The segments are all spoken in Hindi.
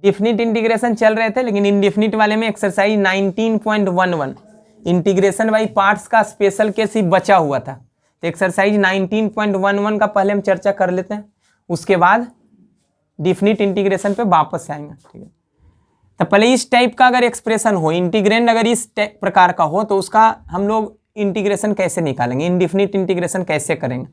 डिफिनिट इंटीग्रेशन चल रहे थे, लेकिन इनडिफिनिट वाले में एक्सरसाइज 19.11 इंटीग्रेशन बाई पार्ट्स का स्पेशल केस ही बचा हुआ था। तो एक्सरसाइज 19.11 का पहले हम चर्चा कर लेते हैं, उसके बाद डिफिनिट इंटीग्रेशन पे वापस आएंगे। ठीक है, तो पहले इस टाइप का अगर एक्सप्रेशन हो, इंटीग्रेंड अगर इस प्रकार का हो, तो उसका हम लोग इंटीग्रेशन कैसे निकालेंगे, इनडिफिनिट इंटीग्रेशन कैसे करेंगे।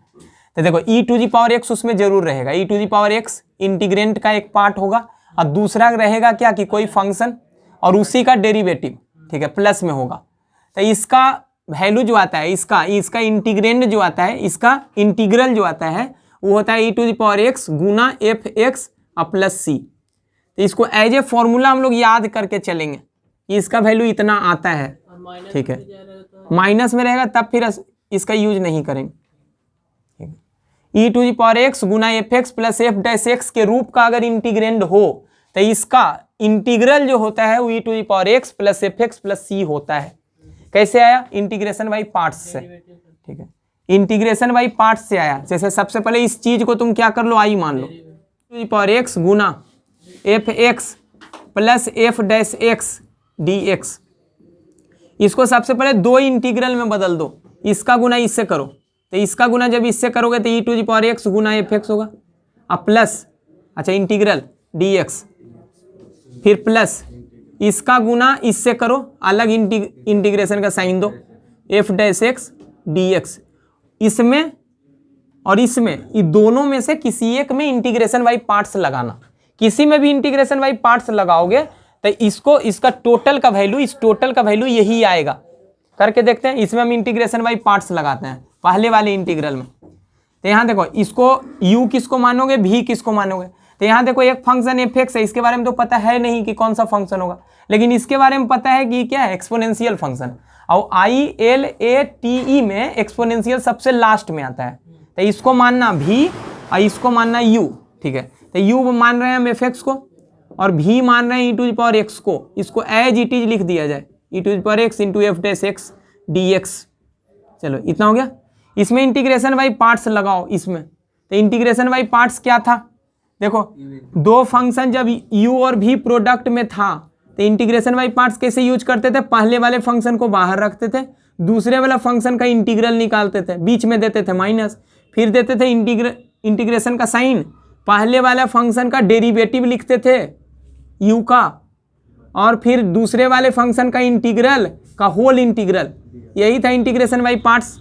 तो देखो e⁴x उसमें जरूर रहेगा, e⁴x इंटीग्रेंट का एक पार्ट होगा, और दूसरा रहेगा क्या कि कोई फंक्शन और उसी का डेरिवेटिव, ठीक है, प्लस में होगा। तो इसका वैल्यू जो आता है, इसका इंटीग्रेंड जो आता है, इसका इंटीग्रल जो आता है वो होता है e⁴x गुना fx प्लस सी। तो इसको एज ए फॉर्मूला हम लोग याद करके चलेंगे, इसका वैल्यू इतना आता है, ठीक है, माइनस में रहेगा तब फिर इसका यूज नहीं करेंगे। e⁴x गुना fx प्लस f'(x) के रूप का अगर इंटीग्रेंड हो तो इसका इंटीग्रल जो होता है वो e⁴x प्लस fx प्लस सी होता है। कैसे आया? इंटीग्रेशन बाई पार्ट्स से। ठीक है, इंटीग्रेशन बाई पार्ट्स से आया। जैसे सबसे पहले इस चीज को तुम क्या कर लो, आई मान लो, e⁴x गुना fx प्लस f'(x) dx। इसको सबसे पहले दो इंटीग्रल में बदल दो, इसका गुना इससे करो, तो इसका गुना जब इससे करोगे तो e⁴x गुना fx होगा, अब प्लस, अच्छा इंटीग्रल dx, फिर प्लस इसका गुना इससे करो, अलग इंटीग्रेशन का साइन दो, f'(x) dx। इसमें और इसमें, ये दोनों में से किसी एक में इंटीग्रेशन बाई पार्ट्स लगाना। किसी में भी इंटीग्रेशन बाई पार्ट्स लगाओगे तो इसको, इसका टोटल का वैल्यू, इस टोटल का वैल्यू यही आएगा। करके देखते हैं, इसमें हम इंटीग्रेशन बाई पार्ट्स लगाते हैं पहले वाले इंटीग्रल में। तो यहाँ देखो, इसको u किसको मानोगे, v किसको मानोगे। तो यहाँ देखो एक फंक्शन fx है, इसके बारे में तो पता है नहीं कि कौन सा फंक्शन होगा, लेकिन इसके बारे में पता है कि क्या है, एक्सपोनेंशियल फंक्शन। और ILATE में एक्सपोनेंशियल सबसे लास्ट में आता है। तो इसको मानना v और इसको मानना u। ठीक है, तो u मान रहे हैं हम fx को और v मान रहे हैं e⁴x को। इसको एज इट इज लिख दिया जाए, e⁴x इंटू f'(x) dx। चलो इतना हो गया। इसमें इंटीग्रेशन बाई पार्ट्स लगाओ इसमें। तो इंटीग्रेशन बाई पार्ट्स क्या था, देखो दो फंक्शन जब u और v प्रोडक्ट में था तो इंटीग्रेशन बाई पार्ट्स कैसे यूज करते थे, पहले वाले फंक्शन को बाहर रखते थे, दूसरे वाला फंक्शन का इंटीग्रल निकालते थे, बीच में देते थे माइनस, फिर देते थे इंटीग्रेशन का साइन, पहले वाला फंक्शन का डेरिवेटिव लिखते थे u का, और फिर दूसरे वाले फंक्शन का इंटीग्रल का होल इंटीग्रल। यही था इंटीग्रेशन बाई पार्ट्स।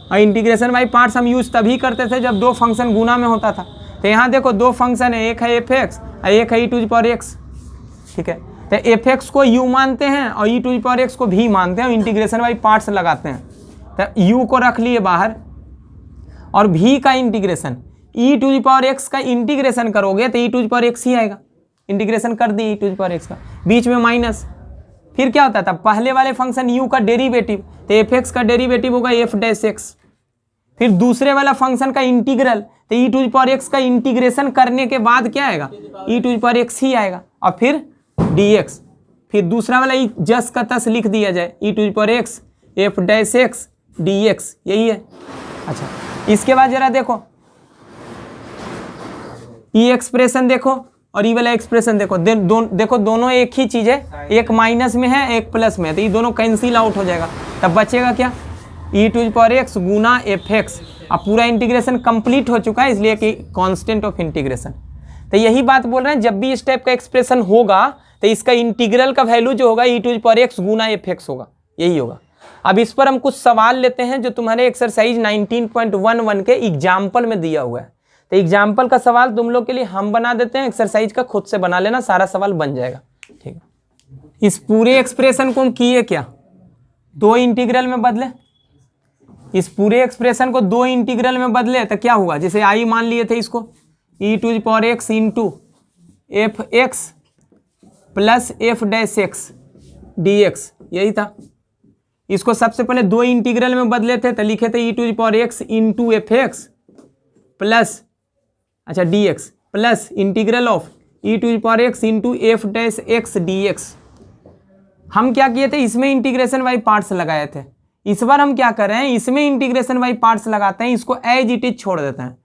और इंटीग्रेशन बाई पार्ट्स हम यूज तभी करते थे जब दो फंक्शन गुना में होता था। तो यहाँ देखो दो फंक्शन है, एक है fx और एक है e⁴x। ठीक है, तो fx को u मानते हैं और e⁴x को v मानते हैं, और इंटीग्रेशन बाई पार्ट्स लगाते हैं। तो u को रख लिए बाहर, और v का इंटीग्रेशन, e⁴x का इंटीग्रेशन करोगे तो e⁴x ही आएगा। इंटीग्रेशन कर दी e⁴x का, बीच में माइनस, फिर क्या होता था, पहले वाले फंक्शन u का डेरिवेटिव, तो fx का डेरिवेटिव होगा f'(x), फिर दूसरे वाला फंक्शन का इंटीग्रल, तो e⁴x का इंटीग्रेशन करने के बाद क्या आएगा, e⁴x ही आएगा, और फिर dx, फिर दूसरा वाला जस का तस लिख दिया जाए, e⁴x f'(x) dx, यही है। अच्छा, इसके बाद जरा देखो ये एक्सप्रेशन देखो और ये वाला एक्सप्रेशन देखो, देखो दोनों एक ही चीज है, एक माइनस में है एक प्लस में है, तो ये दोनों कैंसिल आउट हो जाएगा। तब बचेगा क्या, e⁴x गुना fx। अब पूरा इंटीग्रेशन कंप्लीट हो चुका है, इसलिए कि कांस्टेंट ऑफ इंटीग्रेशन। तो यही बात बोल रहे हैं, जब भी इस टाइप का एक्सप्रेशन होगा तो इसका इंटीग्रल का वैल्यू जो होगा e⁴x गुना fx होगा, यही होगा। अब इस पर हम कुछ सवाल लेते हैं जो तुम्हारे एक्सरसाइज 19.11 के एग्जाम्पल में दिया हुआ है। तो एग्जाम्पल का सवाल तुम लोग के लिए हम बना देते हैं, एक्सरसाइज का खुद से बना लेना, सारा सवाल बन जाएगा। ठीक है, इस पूरे एक्सप्रेशन को हम किए क्या, दो इंटीग्रल में बदले। इस पूरे एक्सप्रेशन को दो इंटीग्रल में बदले तो क्या हुआ, जैसे आई मान लिए थे इसको e⁴x into fx plus f'(x) dx, यही था। इसको सबसे पहले दो इंटीग्रल में बदले थे तो लिखे थे e⁴x इंटू fx प्लस, अच्छा dx, plus integral of e⁴x into f'(x) dx। हम क्या किए थे, इसमें इंटीग्रेशन बाई पार्ट्स लगाए थे। इस बार हम क्या कर रहे हैं, इसमें इंटीग्रेशन बाई पार्ट्स लगाते हैं, इसको एज इट इज छोड़ देते हैं।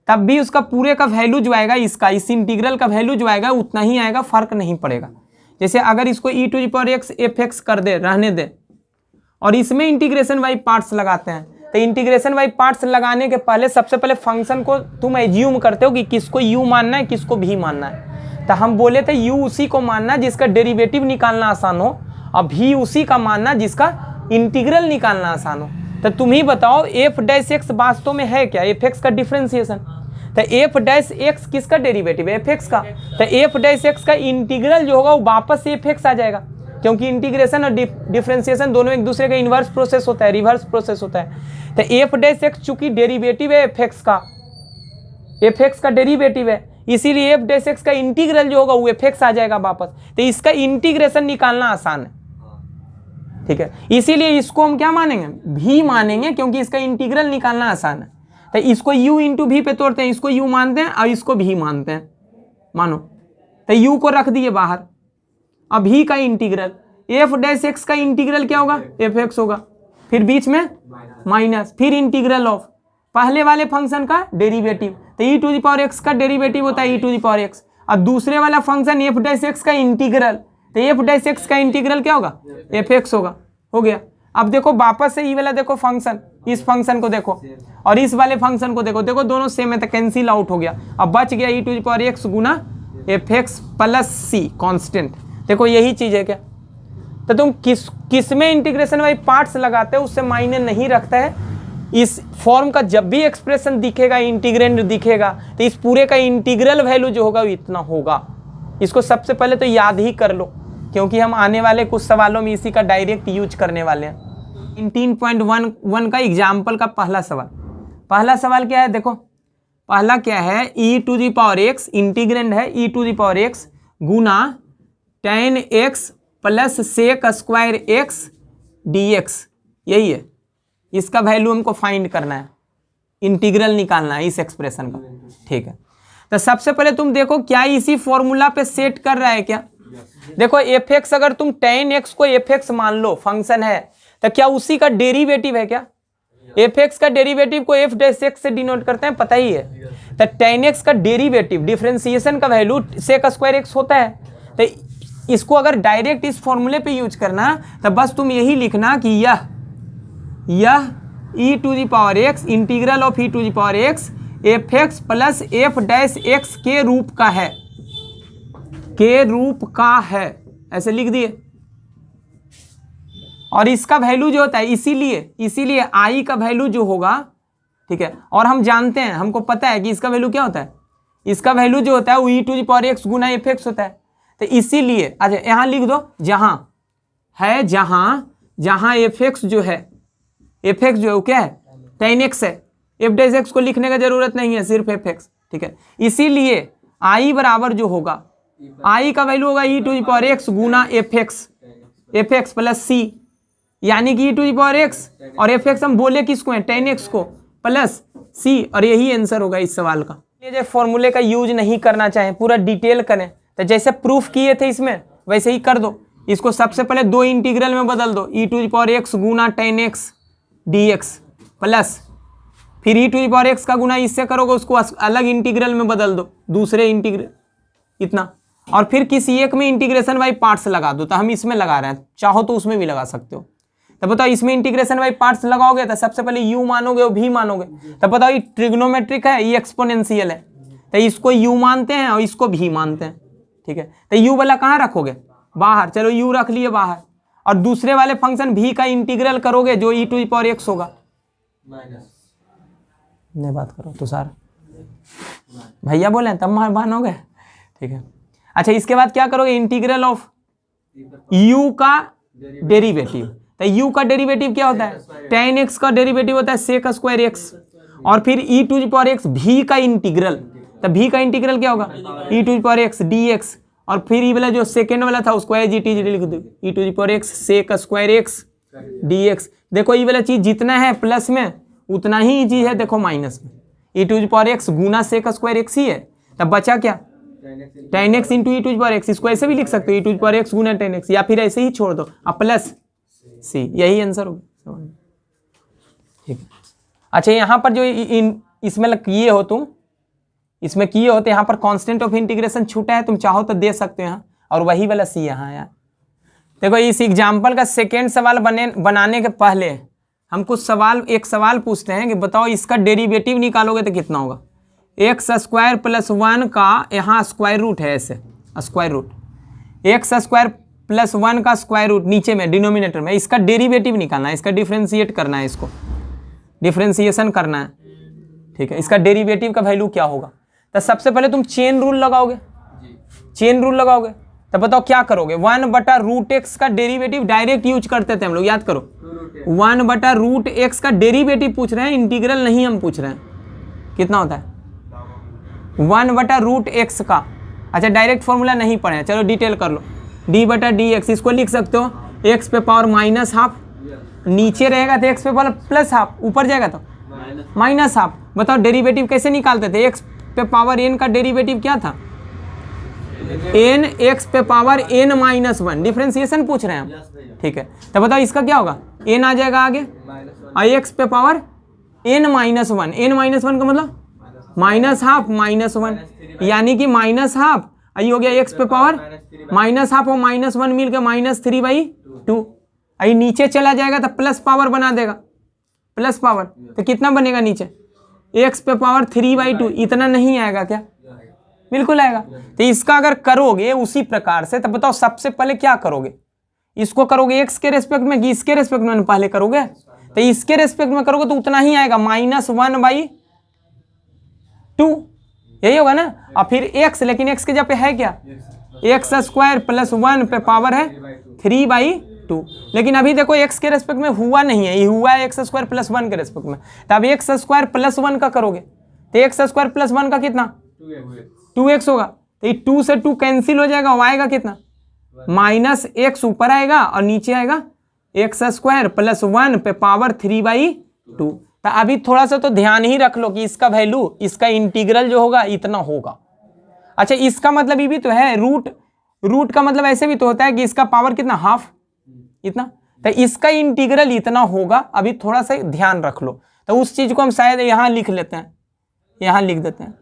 तब भी उसका पूरे का वैल्यू जो आएगा इसका, इस इंटीग्रल का वैल्यू जो आएगा उतना ही आएगा, फर्क नहीं पड़ेगा। जैसे अगर इसको e to the power x fx कर दे, रहने दे, और इसमें इंटीग्रेशन बाई पार्ट्स लगाते हैं, तो इंटीग्रेशन बाई पार्ट्स लगाने के पहले सबसे पहले फंक्शन को तुम एज्यूम करते हो कि किसको u मानना है, किसको v मानना है। तो हम बोले थे u उसी को मानना जिसका डेरिवेटिव निकालना आसान हो, और v उसी का मानना जिसका इंटीग्रल निकालना आसान हो। तो तुम ही बताओ एफ डैश एक्स वास्तव में है क्या? एफ एक्स का डिफरेंशिएशन। तो एफ डैश एक्स किसका डेरिवेटिव है? एफ एक्स का। तो एफ डैश एक्स का इंटीग्रल जो होगा वो वापस एफ एक्स आ जाएगा, क्योंकि इंटीग्रेशन और डिफरेंशिएशन दोनों एक दूसरे का इन्वर्स प्रोसेस होता है, रिवर्स प्रोसेस होता है। तो एफ डैश एक्स चूंकि डेरिवेटिव है एफ एक्स का डेरिवेटिव है, इसीलिए एफ डैश एक्स का इंटीग्रल जो होगा वो एफ एक्स आ जाएगा वापस। तो इसका इंटीग्रेशन निकालना आसान है, ठीक है। इसीलिए इसको हम क्या मानेंगे? भी मानेंगे, क्योंकि इसका इंटीग्रल निकालना आसान है। तो इसको u इंटू भी पे तोड़ते हैं, इसको u मानते हैं और इसको भी मानते हैं, मानो। तो u को रख दिए बाहर, अब भी का इंटीग्रल एफ डैश एक्स का इंटीग्रल क्या होगा? एफ एक्स होगा, फिर बीच में माइनस, फिर इंटीग्रल ऑफ पहले वाले फंक्शन का डेरिवेटिव। तो e to the power x का डेरिवेटिव होता है e to the power x, और दूसरे वाला फंक्शन एफ डैश एक्स का इंटीग्रल, तो एफ डैश एक्स का इंटीग्रल क्या होगा? एफ एक्स होगा। हो गया। अब देखो वापस से ई वाला देखो फंक्शन, इस फंक्शन को देखो और इस वाले फंक्शन को देखो, देखो दोनों सेम है तो कैंसिल आउट हो गया। अब बच गया e to the power x गुना f x plus c constant. देखो यही चीज है क्या? तो तुम किस में इंटीग्रेशन बाई पार्ट्स लगाते हो उससे मायने नहीं रखता है। इस फॉर्म का जब भी एक्सप्रेशन दिखेगा, इंटीग्रेंड दिखेगा, तो इस पूरे का इंटीग्रल वैल्यू जो होगा वो इतना होगा। इसको सबसे पहले तो याद ही कर लो, क्योंकि हम आने वाले कुछ सवालों में इसी का डायरेक्ट यूज करने वाले हैं। 19.11 का एग्जाम्पल का पहला सवाल क्या है? देखो पहला क्या है? e to the power x, integrand है e to the power x गुना tan x plus sec square x dx, यही है। इसका वैल्यू हमको फाइंड करना है, इंटीग्रल निकालना है इस एक्सप्रेशन का, ठीक है। तो सबसे पहले तुम देखो क्या इसी फॉर्मूला पे सेट कर रहा है क्या? देखो एफ एक्स, अगर तुम tan x को एफ एक्स मान लो फंक्शन है, तो क्या उसी का डेरिवेटिव है क्या? एफ एक्स का डेरिवेटिव को एफ डैश एक्स से डिनोट करते हैं, पता ही है। तो tan x का डेरिवेटिव डिफरेंशिएशन का वैल्यू सेक स्क्वायर एक्स होता है। तो इसको अगर डायरेक्ट इस फॉर्मूले पे यूज करना, तो बस तुम यही लिखना कि यह e to the power x integral of e to the power x f x plus f dash x के रूप का है, के रूप का है, ऐसे लिख दिए। और इसका वैल्यू जो होता है, इसीलिए i का वैल्यू जो होगा, ठीक है। और हम जानते हैं, हमको पता है कि इसका वैल्यू क्या होता है, इसका वैल्यू जो होता है वो e to the power x गुना एफ एक्स होता है। तो इसीलिए अच्छा यहाँ लिख दो, जहां एफ एक्स जो है, एफ एक्स जो है वो क्या है? tan x है। एफ डैश एक्स को लिखने का जरूरत नहीं है, सिर्फ एफ एक्स, ठीक है। इसीलिए i बराबर जो होगा, i का वैल्यू होगा e to the power x गुना एफ एक्स प्लस सी, यानी कि e to the power x और एफ एक्स हम बोले किसको है? tan x को, प्लस सी, और यही आंसर होगा इस सवाल का। ये जो फॉर्मूले का यूज नहीं करना चाहे, पूरा डिटेल करें, तो जैसे प्रूफ किए थे इसमें वैसे ही कर दो। इसको सबसे पहले दो इंटीग्रल में बदल दो, e to the power x गुना tan x dx, प्लस फिर e to the power x का गुना इससे करोगे, उसको अलग इंटीग्रल में बदल दो, दूसरे इंटीग्रल, इतना। और फिर किसी एक में इंटीग्रेशन बाई पार्ट्स लगा दो। तो हम इसमें लगा रहे हैं, चाहो तो उसमें भी लगा सकते हो। तो बताओ इसमें इंटीग्रेशन बाई पार्ट्स लगाओगे तो सबसे पहले u मानोगे और v मानोगे। तो बताओ ये ट्रिग्नोमेट्रिक है, ये एक्सपोनेंशियल है, तो इसको u मानते हैं और इसको v मानते हैं, ठीक है। तो u वाला कहाँ रखोगे? बाहर। चलो u रख लिए बाहर, और दूसरे वाले फंक्शन v का इंटीग्रल करोगे जो e to the power x होगा। नहीं बात करो तुषार, भैया बोले तब मानोगे, ठीक है। अच्छा इसके बाद क्या करोगे? इंटीग्रल ऑफ u का डेरिवेटिव। तो u का डेरिवेटिव क्या होता है? tan x का डेरिवेटिव होता है सेक स्क्वायर एक्स, और फिर e to the power x v का इंटीग्रल। तो v का इंटीग्रल क्या होगा? e to the power x dx, और फिर ये वाला जो सेकेंड वाला था उसको एज इट इज लिख दो, e to the power x sec square x dx। देखो ये वाला चीज जितना है प्लस में उतना ही चीज है देखो माइनस में, e to the power x गुना सेक स्क्वायर एक्स ही है। तब बचा क्या? tan x into e to the power x. इसको ऐसे भी लिख सकते हो, e to the power x गुना tan x, या फिर ऐसे ही छोड़ दो, अब प्लस सी, यही आंसर होगा, ठीक है। अच्छा यहाँ पर जो इसमें किए हो तुम, इसमें किए होते, यहाँ पर कांस्टेंट ऑफ इंटीग्रेशन छूटा है, तुम चाहो तो दे सकते हो यहाँ, और वही वाला सी यहाँ आया। देखो इस एग्जाम्पल का सेकेंड सवाल बनाने के पहले हम कुछ एक सवाल पूछते हैं कि बताओ इसका डेरिवेटिव निकालोगे तो कितना होगा। एक्स स्क्वायर प्लस 1 का यहाँ स्क्वायर रूट है, ऐसे square root x square plus 1 का स्क्वायर रूट नीचे में डिनोमिनेटर में, इसका डेरिवेटिव निकालना है, इसका डिफ्रेंशिएट करना है, इसको डिफ्रेंशिएशन करना है, ठीक है। इसका डेरिवेटिव का वैल्यू क्या होगा। तो सबसे पहले तुम चेन रूल लगाओगे, चेन रूल लगाओगे, तो बताओ क्या करोगे। 1/√x का डेरिवेटिव डायरेक्ट यूज करते थे हम लोग, याद करो 1/√x का डेरिवेटिव पूछ रहे हैं, इंटीग्रल नहीं हम पूछ रहे हैं। कितना होता है 1/√x का। अच्छा डायरेक्ट फॉर्मूला नहीं पढ़े हैं, चलो डिटेल कर लो। d/dx इसको लिख सकते हो x पे पावर -½ नीचे रहेगा तो x पे पावर +½ ऊपर जाएगा तो -½ बताओ डेरिवेटिव कैसे निकालते थे। x पे पावर n का डेरिवेटिव क्या था, n x पे पावर n-1 डिफ्रेंशिएशन पूछ रहे हैं हम, ठीक है। तो बताओ इसका क्या होगा, n आ जाएगा आगे और x पे पावर n-1, n-1 का मतलब -½ -1 यानी कि -½ ये हो गया x पे पावर -½ और -1 मिल के -3/2। ये नीचे चला जाएगा तो प्लस पावर बना देगा, प्लस पावर, तो कितना बनेगा नीचे x पे पावर 3/2। इतना नहीं आएगा क्या, बिल्कुल आएगा। तो इसका अगर करोगे उसी प्रकार से, तो बताओ सबसे पहले क्या करोगे, इसको करोगे x के रेस्पेक्ट में कि इसके रेस्पेक्ट में पहले करोगे। तो इसके रेस्पेक्ट में करोगे तो उतना ही आएगा -1/2 यही होगा ना। और फिर x, लेकिन x के जगह पे है क्या, एक्स स्क्वायर प्लस 1 पे पावर है 3/2। लेकिन अभी देखो x के रेस्पेक्ट में हुआ नहीं है, ये हुआ है एक्स स्क्वायर प्लस 1 के रेस्पेक्ट में। तो अब एक्स स्क्वायर प्लस 1 का करोगे तो एक्स स्क्वायर प्लस 1 का कितना 2x होगा। तो ये 2 से 2 कैंसिल हो जाएगा, आएगा कितना -x ऊपर आएगा और नीचे आएगा एक्स स्क्वायर प्लस 1 पे पावर 3/2। तो अभी थोड़ा सा तो ध्यान ही रख लो कि इसका वैल्यू, इसका इंटीग्रल जो होगा इतना होगा। अच्छा इसका मतलब ये भी तो है, रूट का मतलब ऐसे भी तो होता है कि इसका पावर कितना हाफ इतना, तो इसका इंटीग्रल इतना होगा। अभी थोड़ा सा ध्यान रख लो। तो उस चीज को हम शायद यहाँ लिख लेते हैं, यहाँ लिख देते हैं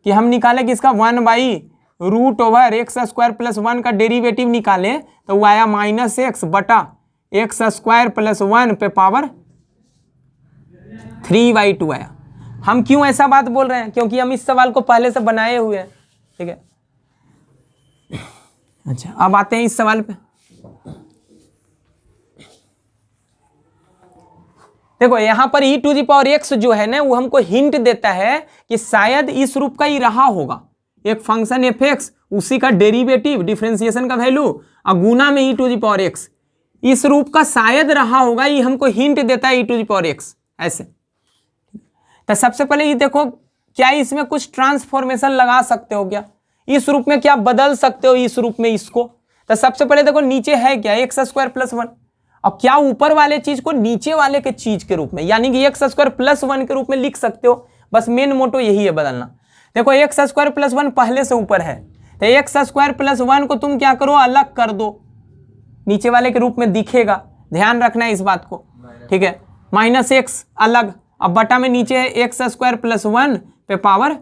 कि हम निकाले कि इसका 1/√x² प्लस 1 का डेरिवेटिव निकाले तो वो आया -x बटा x² प्लस 1 पे पावर 3/2 आया। हम क्यों ऐसा बात बोल रहे हैं, क्योंकि हम इस सवाल को पहले से बनाए हुए हैं, ठीक है। अच्छा अब आते हैं इस सवाल पे। देखो यहां पर e⁻x जो है ना वो हमको हिंट देता है कि शायद इस रूप का ही रहा होगा, एक फंक्शन f(x) उसी का डेरिवेटिव डिफरेंशिएशन का वैल्यू और गुना में e⁻x, इस रूप का शायद रहा होगा। ये हमको हिंट देता है e⁻x ऐसे। तो सबसे पहले ये देखो क्या इसमें कुछ ट्रांसफॉर्मेशन लगा सकते हो क्या, इस रूप में क्या बदल सकते हो इस रूप में इसको। तो सबसे पहले देखो नीचे है क्या x² प्लस 1, और क्या ऊपर वाले चीज को नीचे वाले के चीज के रूप में यानी कि x² प्लस 1 के रूप में लिख सकते हो। बस मेन मोटो यही है बदलना। देखो x² प्लस 1 पहले से ऊपर है तो x² प्लस 1 को तुम क्या करो अलग कर दो, नीचे वाले के रूप में दिखेगा, ध्यान रखना है इस बात को, ठीक है। -x अलग, अब बटा में नीचे है x² प्लस 1 पे पावर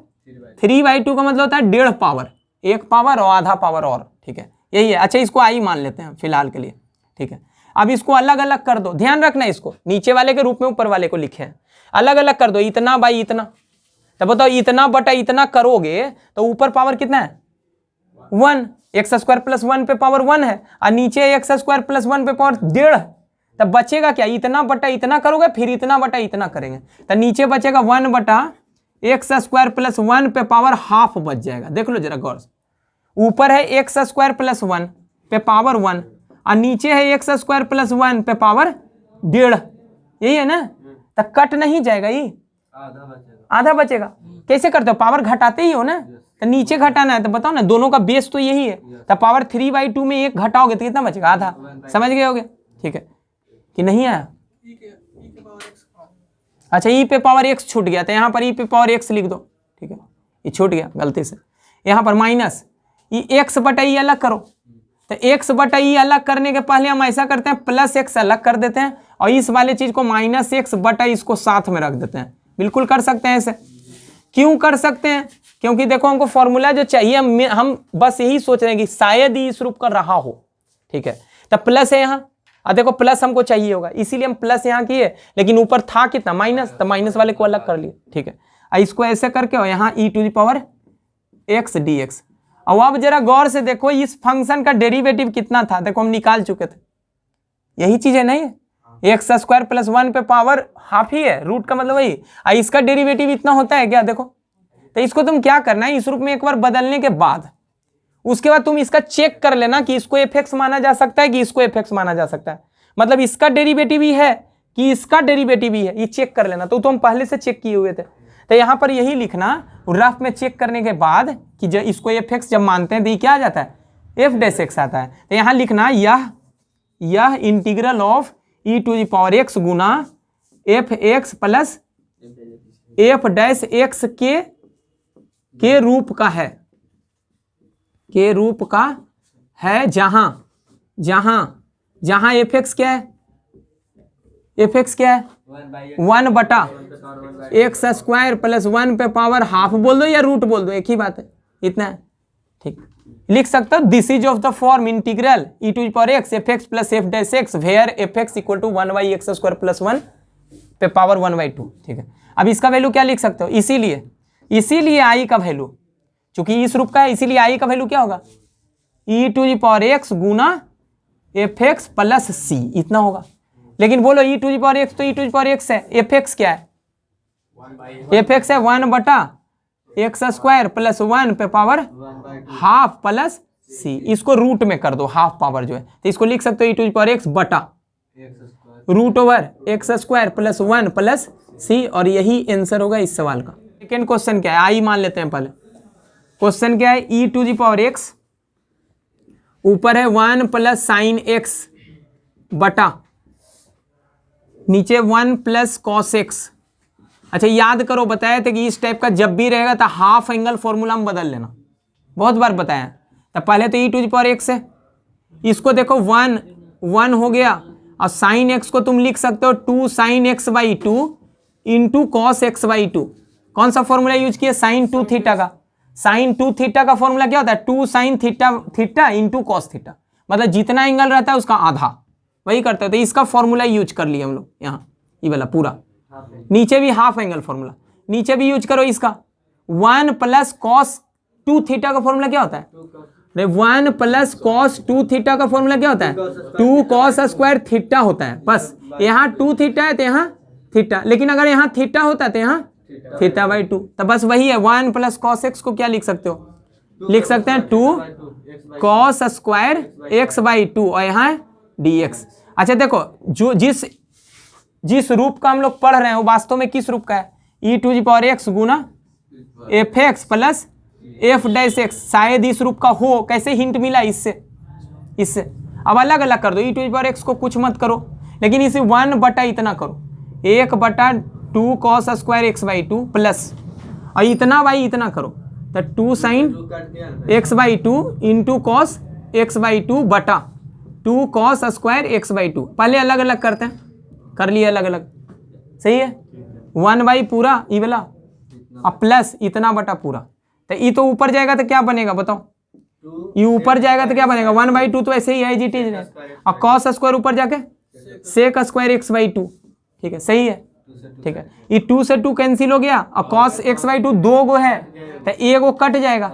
3/2 का मतलब होता है 1.5 पावर, 1 पावर और आधा पावर और, ठीक है यही है। अच्छा इसको आई मान लेते हैं फिलहाल के लिए, ठीक है। अब इसको अलग अलग कर दो, ध्यान रखना इसको नीचे वाले के रूप में ऊपर वाले को लिखे हैं, अलग अलग कर दो, इतना बाई इतना। तो बताओ इतना बटा इतना करोगे तो ऊपर पावर कितना है 1, x² प्लस 1 पे पावर 1 है और नीचे x² प्लस 1 पे पावर 1.5। तब बचेगा क्या, इतना बटा इतना करोगे फिर इतना बटा इतना करेंगे तो नीचे बचेगा 1/x² प्लस 1 पे पावर हाफ बच जाएगा। देख लो जरा गौर से, ऊपर है x² प्लस 1 पे पावर 1 और नीचे है x² प्लस 1 पे पावर 1.5, यही है ना। तो कट नहीं जाएगा, ये आधा बचेगा। कैसे करते हो, पावर घटाते ही हो ना, तो नीचे घटाना है। तो बताओ ना, दोनों का बेस तो यही है। तो पावर 3/2 में 1 घटाओगे तो कितना बचेगा, आधा। समझ गए होगे, ठीक है कि नहीं आया। अच्छा e पे पावर x छूट गया तो यहाँ पर e पे पावर x लिख दो, ठीक है, ये छूट गया गलती से। यहाँ पर माइनस x बटा ई अलग करो, तो x बटा ई अलग करने के पहले हम ऐसा करते हैं प्लस x अलग कर देते हैं और इस वाले चीज को -x बटा इसको साथ में रख देते हैं। बिल्कुल कर सकते हैं ऐसे। क्यों कर सकते हैं, क्योंकि देखो हमको फॉर्मूला जो चाहिए हम बस यही सोच रहे हैं कि शायद ही इस रूप का रहा हो, ठीक है। तब प्लस है यहाँ, अब देखो प्लस हमको चाहिए होगा, इसीलिए हम प्लस यहाँ किए, लेकिन ऊपर था कितना माइनस, तो माइनस वाले को अलग कर लिए, ठीक है। इसको ऐसे करके और यहाँ e to the power x dx। अब जरा गौर से देखो इस फंक्शन का डेरिवेटिव कितना था, देखो हम निकाल चुके थे, यही चीज है नहीं, एक्स स्क्वायर प्लस 1 पे पावर हाफ ही है, रूट का मतलब वही, इसका डेरिवेटिव इतना होता है क्या, देखो। तो इसको तुम क्या करना है, इस रूप में एक बार बदलने के बाद उसके बाद तुम इसका चेक कर लेना कि इसको fx माना जा सकता है कि इसको fx माना जा सकता है, मतलब इसका डेरिवेटिव ही है कि इसका डेरिवेटिव ही है, ये चेक कर लेना। तो तुम पहले से चेक किए हुए थे, तो यहाँ पर यही लिखना, रफ में चेक करने के बाद कि जब इसको fx जब मानते हैं तो ये क्या आ जाता है, f डैश x आता है। तो यहाँ लिखना यह integral of e to the power x गुना fx plus f dash x के रूप का है, के रूप का है, जहां fx क्या है, fx क्या है 1 बटा एक्स स्क्वायर प्लस 1 पे पावर हाफ बोल दो या रूट बोल दो, एक ही बात है, इतना है, ठीक। लिख सकते हो this is of the form integral e to the power x fx plus f dash x where fx equal to 1 by x square plus 1 पे पावर 1/2, ठीक है। अब इसका वैल्यू क्या लिख सकते हो, इसीलिए i का वैल्यू चूंकि इस रूप का है, इसीलिए i का वैल्यू क्या होगा, e to the power x गुना fx प्लस c, इतना होगा। लेकिन बोलो e to the power x तो e to the power x है, fx क्या है, fx है 1 बटा एक्स स्क्वायर प्लस 1 पे पावर हाफ प्लस c, इसको रूट में कर दो, हाफ पावर जो है, तो इसको लिख सकते हो e to the power x बटा root over x square plus 1 plus c, और यही आंसर होगा इस सवाल का। सेकेंड क्वेश्चन क्या है, आई मान लेते हैं पहले। क्वेश्चन क्या है, e to the power x ऊपर है 1 प्लस साइन x बटा नीचे 1 प्लस कॉस x। अच्छा याद करो, बताए थे कि इस टाइप का जब भी रहेगा तो हाफ एंगल फॉर्मूला में बदल लेना, बहुत बार बताया। तो पहले तो e to the power x है, इसको देखो 1 हो गया, और साइन x को तुम लिख सकते हो 2 sine x by 2 into cos x by 2। कौन सा फॉर्मूला यूज किया, साइन 2 थीटा का। साइन 2 थीटा का फॉर्मूला क्या होता है, 2 sine theta into cos theta, मतलब जितना एंगल रहता है उसका आधा, वही करते हैं। तो इसका फॉर्मूला यूज कर लिया हम लोग यहाँ, ये वाला पूरा, नीचे भी हाफ एंगल फॉर्मूला, नीचे भी यूज करो इसका 1 प्लस कॉस 2 थीटा का फॉर्मूला क्या होता है, 1 प्लस कॉस 2 थीटा का फॉर्मूला क्या होता है, 2 कॉस स्क्वायर थीटा होता है। बस यहाँ 2 थीटा है तो यहाँ थीटा, लेकिन अगर यहाँ थीटा होता है तो यहाँ थीटा बाई 2, तो बस वही है। 1 प्लस कॉस एक्स को क्या लिख सकते हो, लिख सकते हैं 2 कॉस स्क्वायर एक्स बाई 2, और यहाँ डी एक्स। अच्छा देखो, जो जिस रूप का हम लोग पढ़ रहे हैं वो वास्तव में किस रूप का है, e to the power x गुना fx plus f dash x, शायद इस रूप का हो। कैसे हिंट मिला, इससे अब अलग अलग कर दो, e to the power x को कुछ मत करो, लेकिन इसे 1 बटा इतना करो, 1 बटा 2 cos square x by 2 plus, और इतना बाई इतना करो, तो 2 sine x by 2 into cos x by 2 बटा 2 कॉस स्क्वायर एक्स बाई 2। पहले अलग अलग करते हैं, कर लिए अलग अलग, सही है। 1 बाई पूरा ई वाला, और प्लस इतना बटा पूरा, तो ई तो ऊपर जाएगा तो क्या बनेगा बताओ, ये ऊपर जाएगा तो क्या बनेगा 1 बाई 2, तो ऐसे ही है जी टी, और कॉस स्क्वायर ऊपर जाके सेक स्क्वायर एक्स बाई 2, ठीक है, सही है, ठीक है। ये 2 से 2 कैंसिल हो गया, और कॉस एक्स बाई 2 2 गो है तो एक गो कट जाएगा,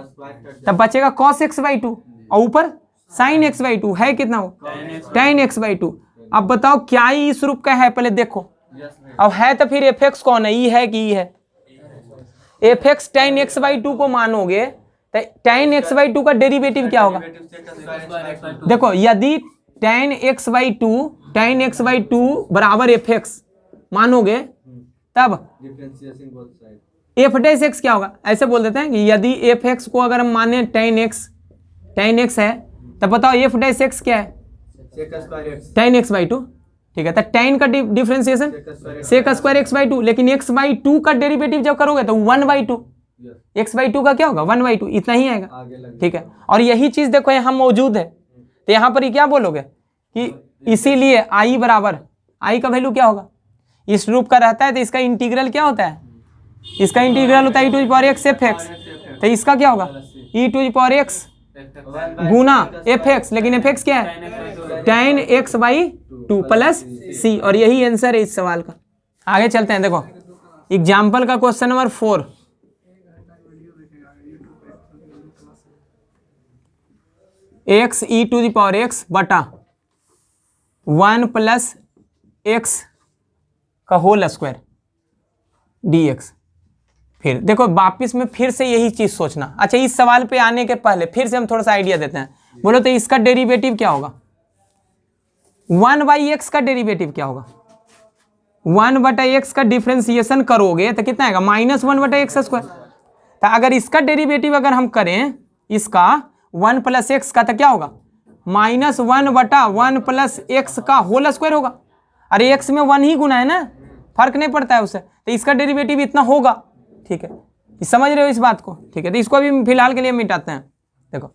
तब बचेगा कॉस एक्स बाई 2, और ऊपर साइन एक्स बाई 2 है कितना हो, टेन एक्स बाई 2। अब बताओ क्या ही इस रूप का है, पहले देखो। अब है तो फिर fx कौन है, ई है कि ई है, fx tan x बाई 2 को मानोगे तो tan x बाई 2 का डेरिवेटिव क्या होगा, देखो यदि tan x बाई 2 बराबर fx मानोगे तब f डैश x क्या होगा, ऐसे बोल देते हैं कि यदि fx को अगर हम माने tan x है, तब बताओ f डैश x क्या है, tan x बाई 2, ठीक है। तो tan का differentiation sec square x by 2, लेकिन x बाई 2 का डेरिवेटिव जब करोगे तो 1/2, x बाई 2 का क्या होगा 1/2, इतना ही आएगा, ठीक है। और यही चीज देखो यहाँ मौजूद है, तो यहाँ पर ये क्या बोलोगे कि इसीलिए i बराबर, i का वैल्यू क्या होगा, इस रूप का रहता है तो इसका इंटीग्रल क्या होता है, इसका इंटीग्रल होता है e to the power x fx, तो इसका क्या होगा e to the power x गुना एफ एक्स, लेकिन एफ एक्स क्या है tan x by 2 plus c, और यही आंसर है इस सवाल का। आगे चलते हैं, देखो एग्जाम्पल का question number 4। X e to the power x बटा 1 प्लस एक्स का होल स्क्वायर डी एक्स। फिर देखो वापिस में फिर से यही चीज सोचना। अच्छा, इस सवाल पे आने के पहले फिर से हम थोड़ा सा आइडिया देते हैं। बोलो तो इसका डेरिवेटिव क्या होगा, 1 बाई एक्स का डेरिवेटिव क्या होगा, 1 बटा एक्स का डिफ्रेंसिएशन करोगे तो कितना आएगा -1 बटा एक्स स्क्वायर। तो अगर इसका डेरिवेटिव अगर हम करें इसका 1 प्लस एक्स का, तो क्या होगा -1 बटा 1 प्लस एक्स का होल स्क्वायर होगा। अरे एक्स में 1 ही गुना है ना, फर्क नहीं पड़ता है उससे, तो इसका डेरिवेटिव इतना होगा। ठीक है, समझ रहे हो इस बात को? ठीक है, तो इसको भी फिलहाल के लिए मिटाते हैं। देखो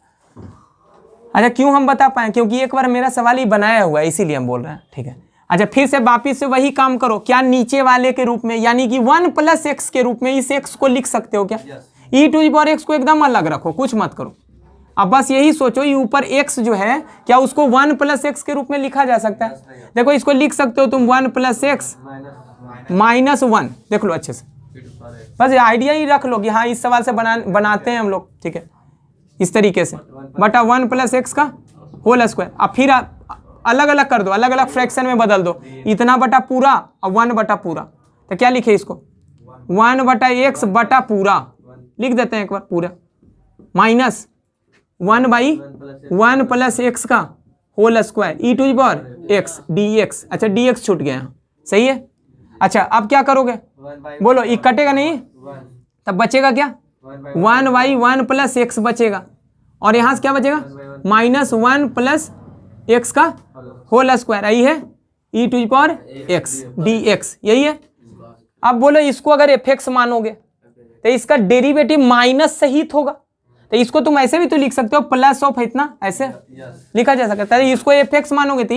अच्छा, क्यों हम बता पाए, क्योंकि एक बार मेरा सवाल ही बनाया हुआ है इसीलिए हम बोल रहे हैं। ठीक है, अच्छा फिर से वापिस से वही काम करो, क्या नीचे वाले के रूप में यानी कि 1 प्लस एक्स के रूप में इस एक्स को लिख सकते हो क्या? ई टू द पावर एक्स को एकदम अलग रखो, कुछ मत करो। अब बस यही सोचो, ये ऊपर एक्स जो है क्या उसको 1 प्लस एक्स के रूप में लिखा जा सकता है? देखो इसको लिख सकते हो तुम 1 प्लस एक्स -1, देख लो अच्छे से, बस आइडिया ही रख लो कि हाँ इस सवाल से बनाते हैं हम लोग। ठीक है, इस तरीके से बटा 1 प्लस एक्स का होल स्क्वायर। अब फिर अलग अलग कर दो, अलग अलग फ्रैक्शन में बदल दो, इतना बटा पूरा और 1 बटा पूरा। तो क्या लिखे इसको 1 बटा एक्स बटा पूरा लिख देते हैं एक बार पूरा, माइनस 1 बाई 1 प्लस एक्स का whole square e to the power x d x. अच्छा डी एक्स छूट गया यहाँ, सही है। अच्छा अब क्या करोगे, बोलो ये कटेगा नहीं, तब बचेगा क्या 1 बाई 1 प्लस एक्स बचेगा, और यहाँ से क्या बचेगा -1 प्लस एक्स का होल स्क्वायर, यही है e to the power x d x, यही है। अब बोलो इसको अगर एफ एक्स मानोगे तो इसका डेरिवेटिव माइनस सहित होगा, तो इसको तुम ऐसे भी तो लिख सकते हो प्लस ऑफ इतना, ऐसे लिखा जा सकता है। इसको एफ एक्स मानोगे तो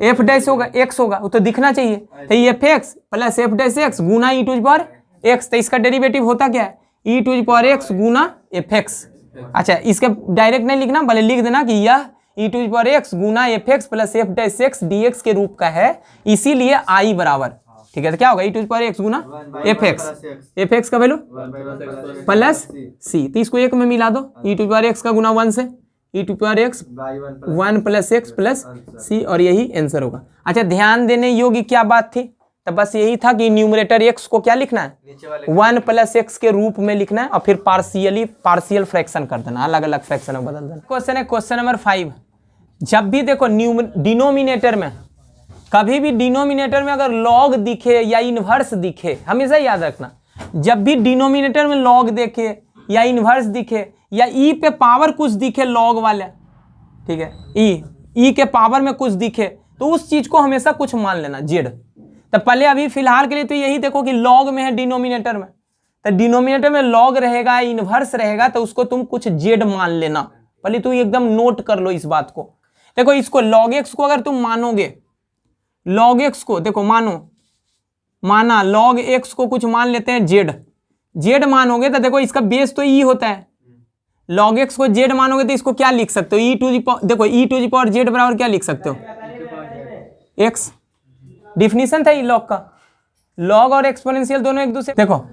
एफ डैश होगा, एक्स होगा, वो तो दिखना चाहिए। तो ये f x plus f dash x गुना e to the power x, तो इसका डेरिवेटिव होता क्या है e to the power x गुना एफ एक्स। अच्छा इसके डायरेक्ट नहीं लिखना, भले लिख देना कि यह e to the power x गुना f x plus f dash x d x के रूप का है, इसीलिए आई बराबर। ठीक है, तो क्या होगा e to the power x गुना एफ एक्स का वैल्यू प्लस सी, तो इसको एक में मिला दो, e to the power x का गुना 1 से e to power x 1 plus x plus c, और यही आंसर होगा। अच्छा ध्यान देने योग्य क्या बात थी, तो बस यही था कि न्यूमरेटर एक्स को क्या लिखना है 1 प्लस एक्स के रूप में लिखना है, और फिर पार्शियल फ्रैक्शन कर देना, अलग अलग फ्रैक्शन में बदल देना। क्वेश्चन है क्वेश्चन नंबर 5। जब भी देखो डिनोमिनेटर में, कभी भी डिनोमिनेटर में अगर लॉग दिखे या इनवर्स दिखे, हमेशा याद रखना, जब भी डिनोमिनेटर में लॉग देखे या इनवर्स दिखे या ई पे पावर कुछ दिखे लॉग वाले, ठीक है, ई के पावर में कुछ दिखे, तो उस चीज को हमेशा कुछ मान लेना जेड। तो पहले अभी फिलहाल के लिए तो यही देखो कि लॉग में है डिनोमिनेटर में, तो डिनोमिनेटर में लॉग रहेगा इनवर्स रहेगा, तो उसको तुम कुछ जेड मान लेना, पहले तो एकदम नोट कर लो इस बात को। देखो इसको लॉग एक्स को अगर तुम मानोगे, लॉग एक्स को देखो माना लॉग एक्स को कुछ मान लेते हैं जेड मानोगे, तो देखो इसका बेस तो ई होता है, लॉग एक्स को जेड मानोगे तो इसको क्या लिख सकते हो ई टू दी पावर, देखो e to the power Z बराबर क्या लिख सकते हो एक्स। डिफिनीशन था ई लॉग का, लॉग और एक्सपोनेंशियल दोनों एक दूसरे, देखो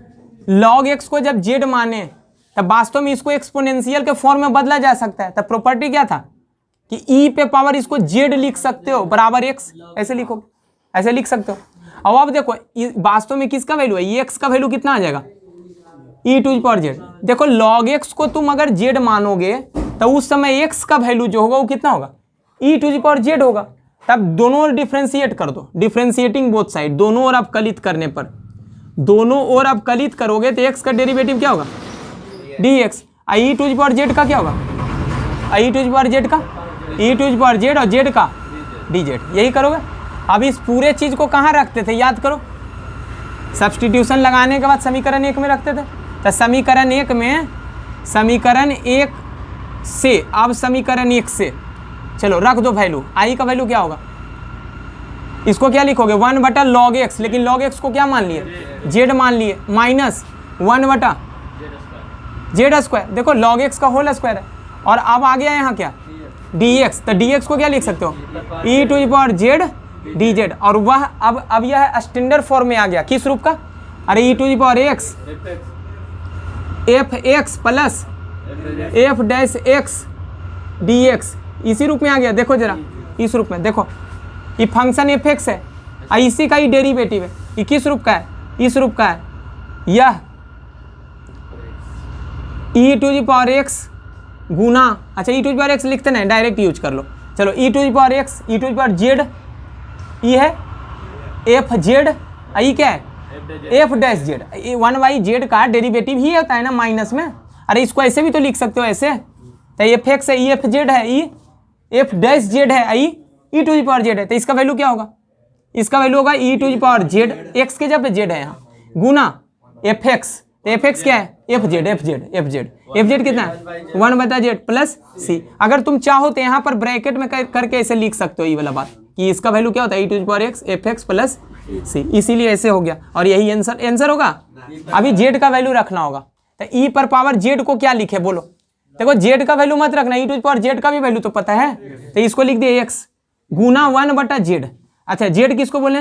लॉग एक्स को जब जेड माने तब वास्तव में इसको एक्सपोनेंशियल के फॉर्म में बदला जा सकता है। तब प्रॉपर्टी क्या था कि ई पे पावर इसको जेड लिख सकते हो बराबर एक्स, ऐसे लिखो, ऐसे लिख सकते हो। अब देखो वास्तव में किसका वैल्यू है, एक्स का वैल्यू कितना आ जाएगा e to the power Z. देखो लॉग एक्स को तुम अगर जेड मानोगे तो उस समय एक्स का वैल्यू जो होगा वो कितना होगा e to the power Z होगा। तब दोनों ओर डिफ्रेंशिएट कर दो, डिफ्रेंशिएटिंग बोथ साइड, दोनों ओर आप कलित करने पर, दोनों ओर आप कलित करोगे तो एक्स का डेरिवेटिव क्या होगा d x, e to the power z का क्या होगा e to the power z का e to the power z, और जेड का डी जेड, यही करोगे। अब इस पूरे चीज को कहाँ रखते थे याद करो, सब्स्टिट्यूशन लगाने के बाद समीकरण 1 में रखते थे। तो समीकरण 1 में, समीकरण 1 से, अब समीकरण 1 से चलो रख दो वैल्यू, आई का वैल्यू क्या होगा, इसको क्या लिखोगे 1 बटा लॉग एक्स, लेकिन लॉग एक्स को क्या मान लिए जेड मान लिए, माइनस 1 बटा जेड स्क्वायर, देखो log x का होल स्क्वायर है, और अब आ गया यहाँ क्या dx, तो dx को क्या लिख सकते हो e to the power z dz, और वह अब यह स्टैंडर्ड फॉर्म में आ गया, किस रूप का, अरे e to the power x fx plus f dash x dx, इसी रूप में आ गया। देखो जरा इस रूप में, देखो ये फंक्शन fx है, इसी का ही डेरिवेटिव है, ये किस रूप का है, इस रूप का है, यह e to the power x गुना, अच्छा e to the power x लिखते ना, डायरेक्ट यूज कर लो, चलो e to the power x, e to the power z, ये है एफ जेड, ये क्या है एफ डैश जेड, 1/z का डेरिवेटिव ही होता है ना माइनस में, अरे इसको ऐसे भी तो लिख सकते हो ऐसे, तो एफ एक्स है, ई एफ जेड है, ई एफ डैश जेड है, e e to the power z है, तो इसका वैल्यू क्या होगा, इसका वैल्यू होगा e to the power z, x के जब जेड है यहाँ, गुना एफ एक्स, तो एफ एक्स क्या है f z, f z f z f z कितना है 1/z प्लस सी। अगर तुम चाहो तो यहाँ पर ब्रैकेट में करके ऐसे लिख सकते हो ये वाला बात, कि इसका वैल्यू क्या होता है e to the power x f x plus c, इसीलिए ऐसे हो गया, और यही आंसर होगा। अभी जेड का वैल्यू रखना होगा, तो ई पर पावर जेड को क्या लिखे बोलो, देखो जेड का वैल्यू मत रखना, ई टू द पावर जेड का भी वैल्यू तो पता है, तो इसको लिख दिए एक्स गुना 1/z। अच्छा जेड किसको बोले,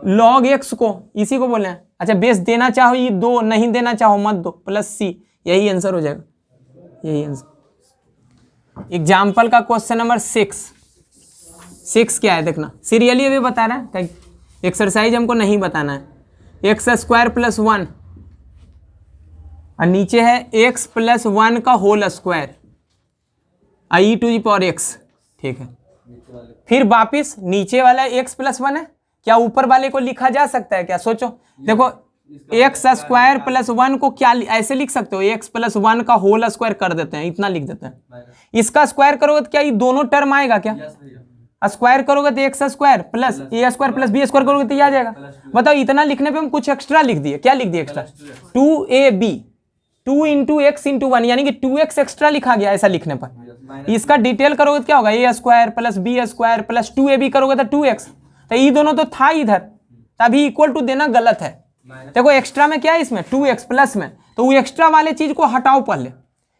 लॉग एक्स को, इसी को बोले। अच्छा बेस देना चाहो ये दो, नहीं देना चाहो मत दो, प्लस सी, यही आंसर हो जाएगा, यही आंसर। एग्जाम्पल का क्वेश्चन नंबर 6 क्या है देखना, सीरियली अभी बता रहा है, कहीं एक्सरसाइज हमको नहीं बताना है। एक्स स्क्वायर प्लस 1 और नीचे है एक्स प्लस 1 का whole square, e to the power x, ठीक है। फिर वापिस नीचे वाला एक्स प्लस 1 है, क्या ऊपर वाले को लिखा जा सकता है क्या, सोचो, देखो एक्स स्क्वायर प्लस 1 को क्या ऐसे लिख सकते हो, एक्स प्लस 1 का होल स्क्वायर कर देते हैं, इतना लिख देते हैं। इसका स्क्वायर करोगे तो क्या ये दोनों टर्म आएगा क्या, स्क्वायर करोगे तो एक्स स्क्वायर प्लस ए स्क्वायर प्लस बी स्क्वायर करोगे तो ये आ जाएगा। बताओ इतना लिखने पे हम कुछ एक्स्ट्रा लिख दिए, क्या लिख दिए extra, 2ab 2 into x into 1, यानी कि 2x एक्स्ट्रा लिखा गया ऐसा लिखने पर। इसका डिटेल करोगे तो क्या होगा, A square plus B square plus 2ab करोगे तो 2x, तो ये दोनों तो था इधर, तभी इक्वल टू देना गलत है। देखो एक्स्ट्रा में क्या है, इसमें 2x प्लस में, तो वो एक्स्ट्रा वाले चीज को हटाओ पहले,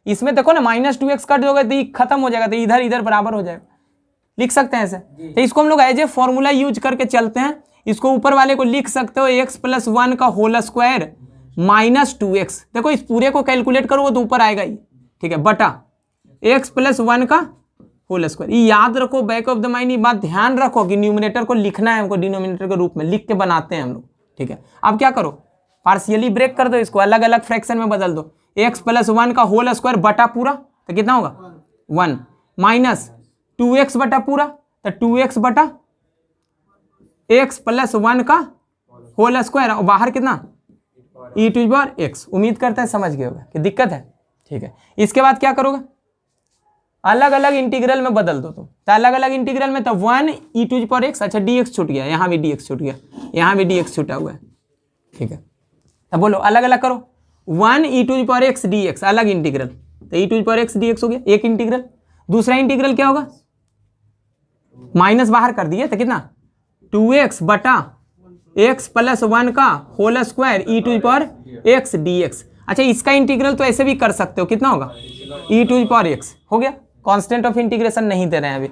इसमें देखो ना -2x कट दोगे तो ये खत्म हो जाएगा, तो इधर इधर बराबर हो जाएगा, लिख सकते हैं ऐसे। तो इसको हम लोग एज ए फॉर्मूला यूज करके चलते हैं, इसको ऊपर वाले को लिख सकते हो एक्स प्लस 1 का होल स्क्वायर -2x, देखो इस पूरे को कैलकुलेट करोगे तो ऊपर आएगा ही, ठीक है, बटा एक्स प्लस 1 का होल स्क्वायर। ये याद रखो, बैक ऑफ द माइंड ये बात ध्यान रखो कि न्यूमिनेटर को लिखना है हमको डिनोमिनेटर के रूप में, लिख के बनाते हैं हम लोग, ठीक है। अब क्या करो, पार्शियली ब्रेक कर दो, इसको अलग अलग फ्रैक्शन में बदल दो, एक्स प्लस 1 का होल स्क्वायर बटा पूरा, तो कितना होगा 1, माइनस 2x बटा पूरा, तो 2x बटा x प्लस 1 का होल स्क्वायर, और बाहर कितना e to the power x। उम्मीद करते हैं समझ गए होगा कि दिक्कत है, ठीक है। इसके बाद क्या करोगे, अलग अलग इंटीग्रल में बदल दो तुम, तो अलग अलग इंटीग्रल में तो 1 e to the power x, अच्छा dx छूट गया, यहाँ भी dx छूट गया, यहाँ भी dx छूटा हुआ है, ठीक है। तो बोलो अलग अलग करो, 1 e to the power x dx अलग इंटीग्रल, तो e to the power x dx हो गया एक इंटीग्रल। दूसरा इंटीग्रल क्या होगा, माइनस बाहर कर दिए तो कितना 2x बटा x प्लस 1 का whole square e to the power x dx। अच्छा इसका इंटीग्रल तो ऐसे भी कर सकते हो, कितना होगा e to the power x, हो गया, कांस्टेंट ऑफ इंटीग्रेशन नहीं दे रहे हैं अभी,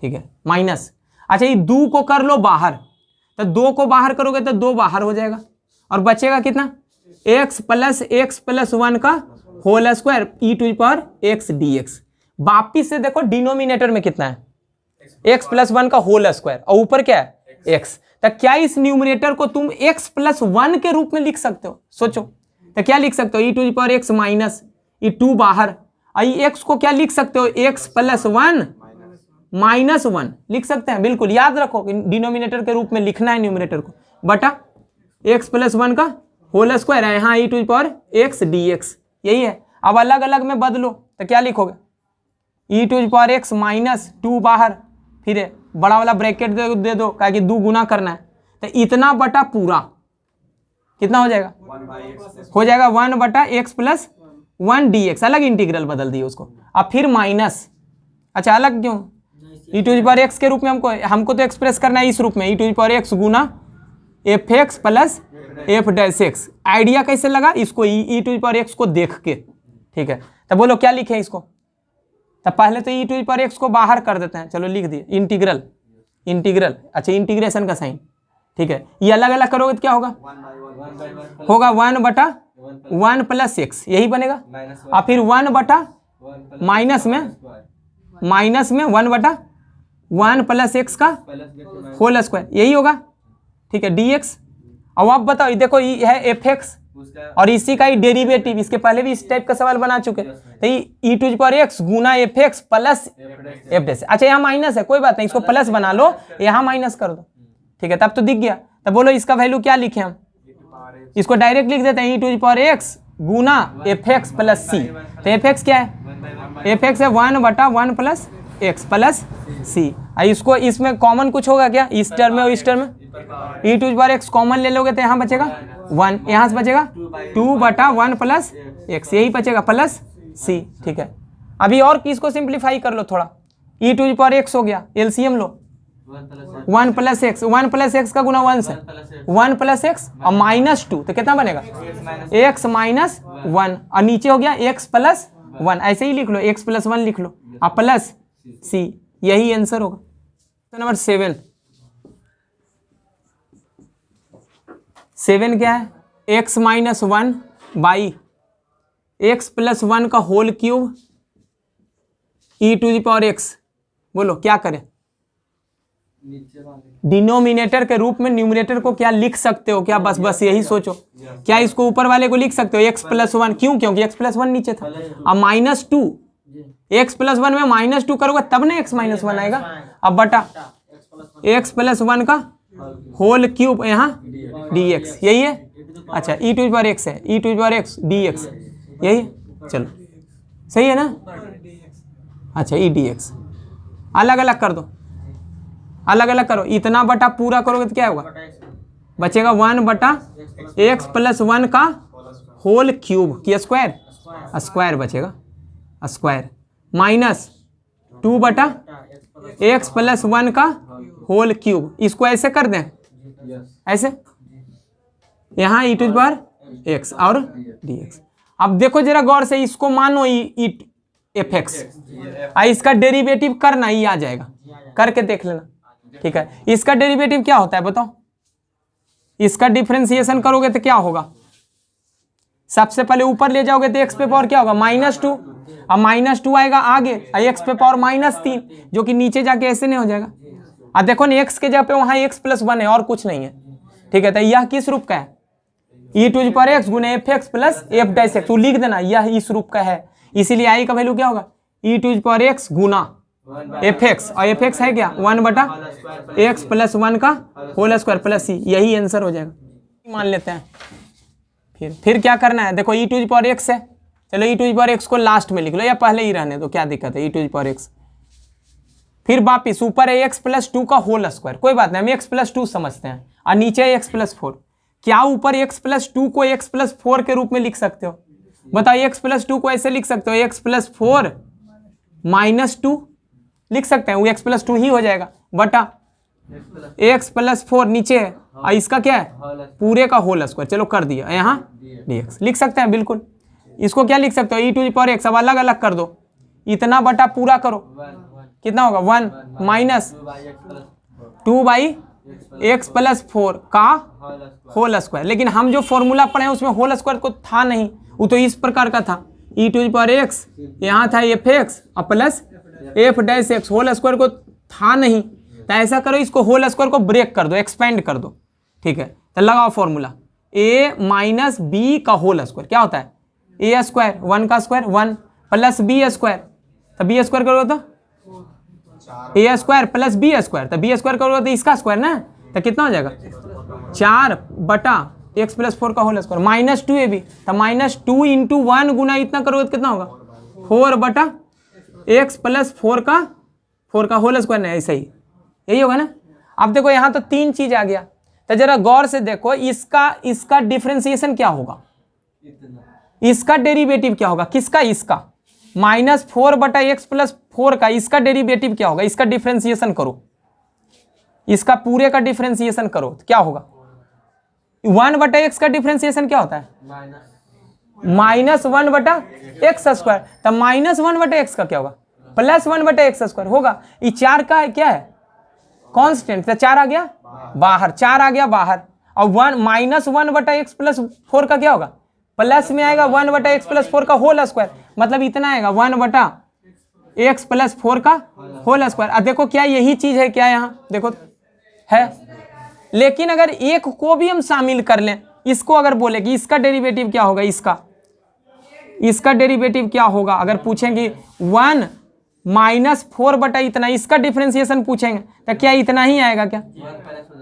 ठीक है, माइनस। अच्छा ये 2 को कर लो बाहर, तो 2 को बाहर करोगे तो 2 बाहर हो जाएगा, और बचेगा कितना x प्लस 1 का whole square e to the power x dx। वापिस से देखो डिनोमिनेटर में कितना है x प्लस 1 का होल स्क्वायर, और ऊपर क्या है x, तो क्या इस न्यूमरेटर को तुम x प्लस 1 के रूप में लिख सकते हो, सोचो, तो क्या लिख सकते हो e to the power x minus ये 2 बाहर, और x को क्या लिख सकते हो x प्लस 1 माइनस 1 लिख सकते हैं, बिल्कुल याद रखो डिनोमिनेटर के रूप में लिखना है न्यूमरेटर को, बटा x प्लस 1 का होल स्क्वायर है यहाँ e to the power x dx, यही है। अब अलग अलग में बदलो तो क्या लिखोगे, e to the power x minus 2 बाहर, फिर बड़ा वाला ब्रैकेट दे दो क्या कि 2 गुना करना है, तो इतना बटा पूरा कितना हो जाएगा, हो जाएगा 1 बटा x प्लस 1 dx, अलग इंटीग्रल बदल दिए उसको। अब फिर माइनस, अच्छा अलग क्यों, ई टू द पावर x के रूप में हमको तो एक्सप्रेस करना है इस रूप में, e to the power x गुना f x plus f dash x. Idea कैसे लगा, इसको e to the power x को देख के, ठीक है, तब बोलो क्या लिखे इसको। तब पहले तो e to the power x को बाहर कर देते हैं, चलो लिख दिए इंटीग्रल, इंटीग्रल अच्छा इंटीग्रेशन का साइन, ठीक है। ये अलग अलग करोगे तो क्या होगा, होगा 1/1 प्लस एक्स, यही बनेगा। और फिर 1/, माइनस में 1/1 प्लस एक्स का होल स्क्वायर, यही होगा, ठीक है, dx। अब आप बताओ, देखो ये है fx और इसी का ही डेरिवेटिव, इसके पहले भी इस टाइप का सवाल बना चुके, तो ये e to the power x गुना fx प्लस f डैश। अच्छा यहाँ माइनस है, कोई बात नहीं, इसको प्लस बना लो, यहाँ माइनस कर दो, ठीक है, तब तो दिख गया। तब बोलो इसका वैल्यू क्या लिखे हम, इसको डायरेक्ट लिख देते हैं e to the power x गुना fx प्लस c। तो fx क्या है, fx है 1/1 प्लस x प्लस c। इसको इसमें कॉमन कुछ होगा क्या, इस टर्म में और इस टर्म में, e to the power x common ले लोगे तो यहाँ बचेगा 1, यहाँ से बचेगा 2/1 प्लस x, यही बचेगा प्लस c, ठीक है। अभी और किसको सिंप्लीफाई कर लो थोड़ा, e to the power x हो गया, एलसीएम लो 1 प्लस एक्स, 1 प्लस एक्स का गुना 1 से 1 प्लस एक्स और -2, तो कितना बनेगा x माइनस 1, और नीचे हो गया x प्लस 1, ऐसे ही लिख लो, x प्लस 1 लिख लो और प्लस c, यही आंसर होगा। तो नंबर 7 क्या है, x minus 1 by x plus 1 का whole cube e to the power x। बोलो क्या करें, डिनोमिनेटर के रूप में न्यूमरेटर को क्या लिख सकते हो क्या, बस यही सोचो, क्या इसको ऊपर वाले को लिख सकते हो x प्लस 1, क्यों, क्योंकि x प्लस 1 नीचे था, अब -2, x प्लस 1 में -2 करोगे तब ना x माइनस 1 आएगा, अब बटा x प्लस 1 का होल क्यूब यहाँ dx, यही है। अच्छा e to the power x है, e to the power x dx, यही है, चलो सही है ना। अच्छा e dx अलग अलग कर दो, अलग अलग करो, इतना बटा पूरा करोगे तो क्या होगा, बचेगा 1/x प्लस 1 का होल क्यूब की स्क्वायर बचेगा, स्क्वायर माइनस 2/x प्लस 1 का होल क्यूब। इसको ऐसे कर दें, ऐसे, यहाँ e to the power x और dx। अब देखो जरा गौर से, इसको मानो fx, इसका डेरिवेटिव करना ही आ जाएगा, करके देख लेना, ठीक है। इसका डेरिवेटिव क्या होता है बताओ, इसका डिफरेंशिएशन करोगे तो क्या होगा, सबसे पहले ऊपर ले जाओगे तो x पे पावर क्या होगा -2, अब -2 आएगा आगे, x पे पावर -3, जो कि नीचे जाके ऐसे नहीं हो जाएगा। अब देखो ना x के जगह पे वहां x प्लस 1 है और कुछ नहीं है, ठीक है। तो यह किस रूप का है, e to the power x गुना fx plus f dash x, तू लिख देना यह इस रूप का है, इसीलिए i का वैल्यू क्या होगा, e to the power x गुना fx, और fx है क्या 1/x प्लस 1 का होल स्क्वायर प्लस c, यही आंसर हो जाएगा, मान लेते हैं। फिर क्या करना है, देखो e to the power x है, चलो e to the power x को लास्ट में लिख लो या पहले ही रहने दो, क्या दिक्कत है, e to the power x। फिर वापिस ऊपर है x प्लस 2 का होल स्क्वायर, कोई बात नहीं, हम x प्लस 2 समझते हैं, और नीचे है x प्लस 4। क्या ऊपर x प्लस 2 को x प्लस 4 के रूप में लिख सकते हो, बताओ x प्लस 2 को ऐसे लिख सकते हो, x प्लस 4 -2 लिख सकते हैं, वो x प्लस 2 ही हो जाएगा, बटा x प्लस 4 नीचे है, और इसका क्या है पूरे का होल स्क्वायर, चलो कर दिया, यहाँ dx लिख सकते हैं बिल्कुल। इसको क्या लिख सकते हो, e to the power x, अब अलग अलग कर दो, इतना बटा पूरा करो, कितना होगा 1 माइनस 2/x प्लस 4 का होल स्क्वायर। लेकिन हम जो फॉर्मूला पढ़े उसमें होल स्क्वायर को था नहीं, वो तो इस प्रकार का था, e to the power x, यहाँ था fx और plus f dash x, whole square को था नहीं, तो ऐसा करो इसको होल स्क्वायर को ब्रेक कर दो, एक्सपेंड कर दो, ठीक है। तो लगाओ फॉर्मूला, a माइनस b का होल स्क्वायर क्या होता है, a स्क्वायर 1 का स्क्वायर 1 प्लस b स्क्वायर, तो b स्क्वायर करोगे तो a square plus b square, तो b स्क्वायर करोगे तो इसका स्क्वायर ना, तो कितना हो जाएगा 4/x प्लस 4 का होल स्क्वायर, -2ab, तो -2 इंटू 1 गुना इतना करोगे तो कितना होगा 4/x प्लस 4 का होल स्क्वायर, नहीं ऐसा ही, यही होगा ना। अब देखो यहाँ तो 3 चीज आ गया, तो जरा गौर से देखो, इसका डिफरेंशिएशन क्या होगा, इसका डेरिवेटिव क्या होगा, किसका, इसका -4/x प्लस 4 का, इसका डेरिवेटिव क्या होगा, इसका डिफरेंशिएशन करो, इसका पूरे का डिफरेंशिएशन करो तो क्या होगा, 1/x का डिफरेंशिएशन क्या होता है -1/x स्क्वायर, तब -1/x का क्या होगा, +1/x स्क्वायर होगा। ये 4 का है क्या है, कांस्टेंट, तो 4 आ गया बाहर, 4 आ गया बाहर। और -1/x + 4 का क्या होगा, प्लस में आएगा 1/x + 4 का होल स्क्वायर, मतलब इतना आएगा 1/x + 4 का होल स्क्वायर। अब देखो क्या यही चीज है क्या, यहाँ देखो है। लेकिन अगर एक को भी हम शामिल कर लें, इसको अगर बोले कि इसका डेरिवेटिव क्या होगा, इसका डेरिवेटिव क्या होगा, अगर पूछेंगे 1 - 4 बटा इतना, इसका डिफरेंशिएशन पूछेंगे तो क्या इतना ही आएगा क्या,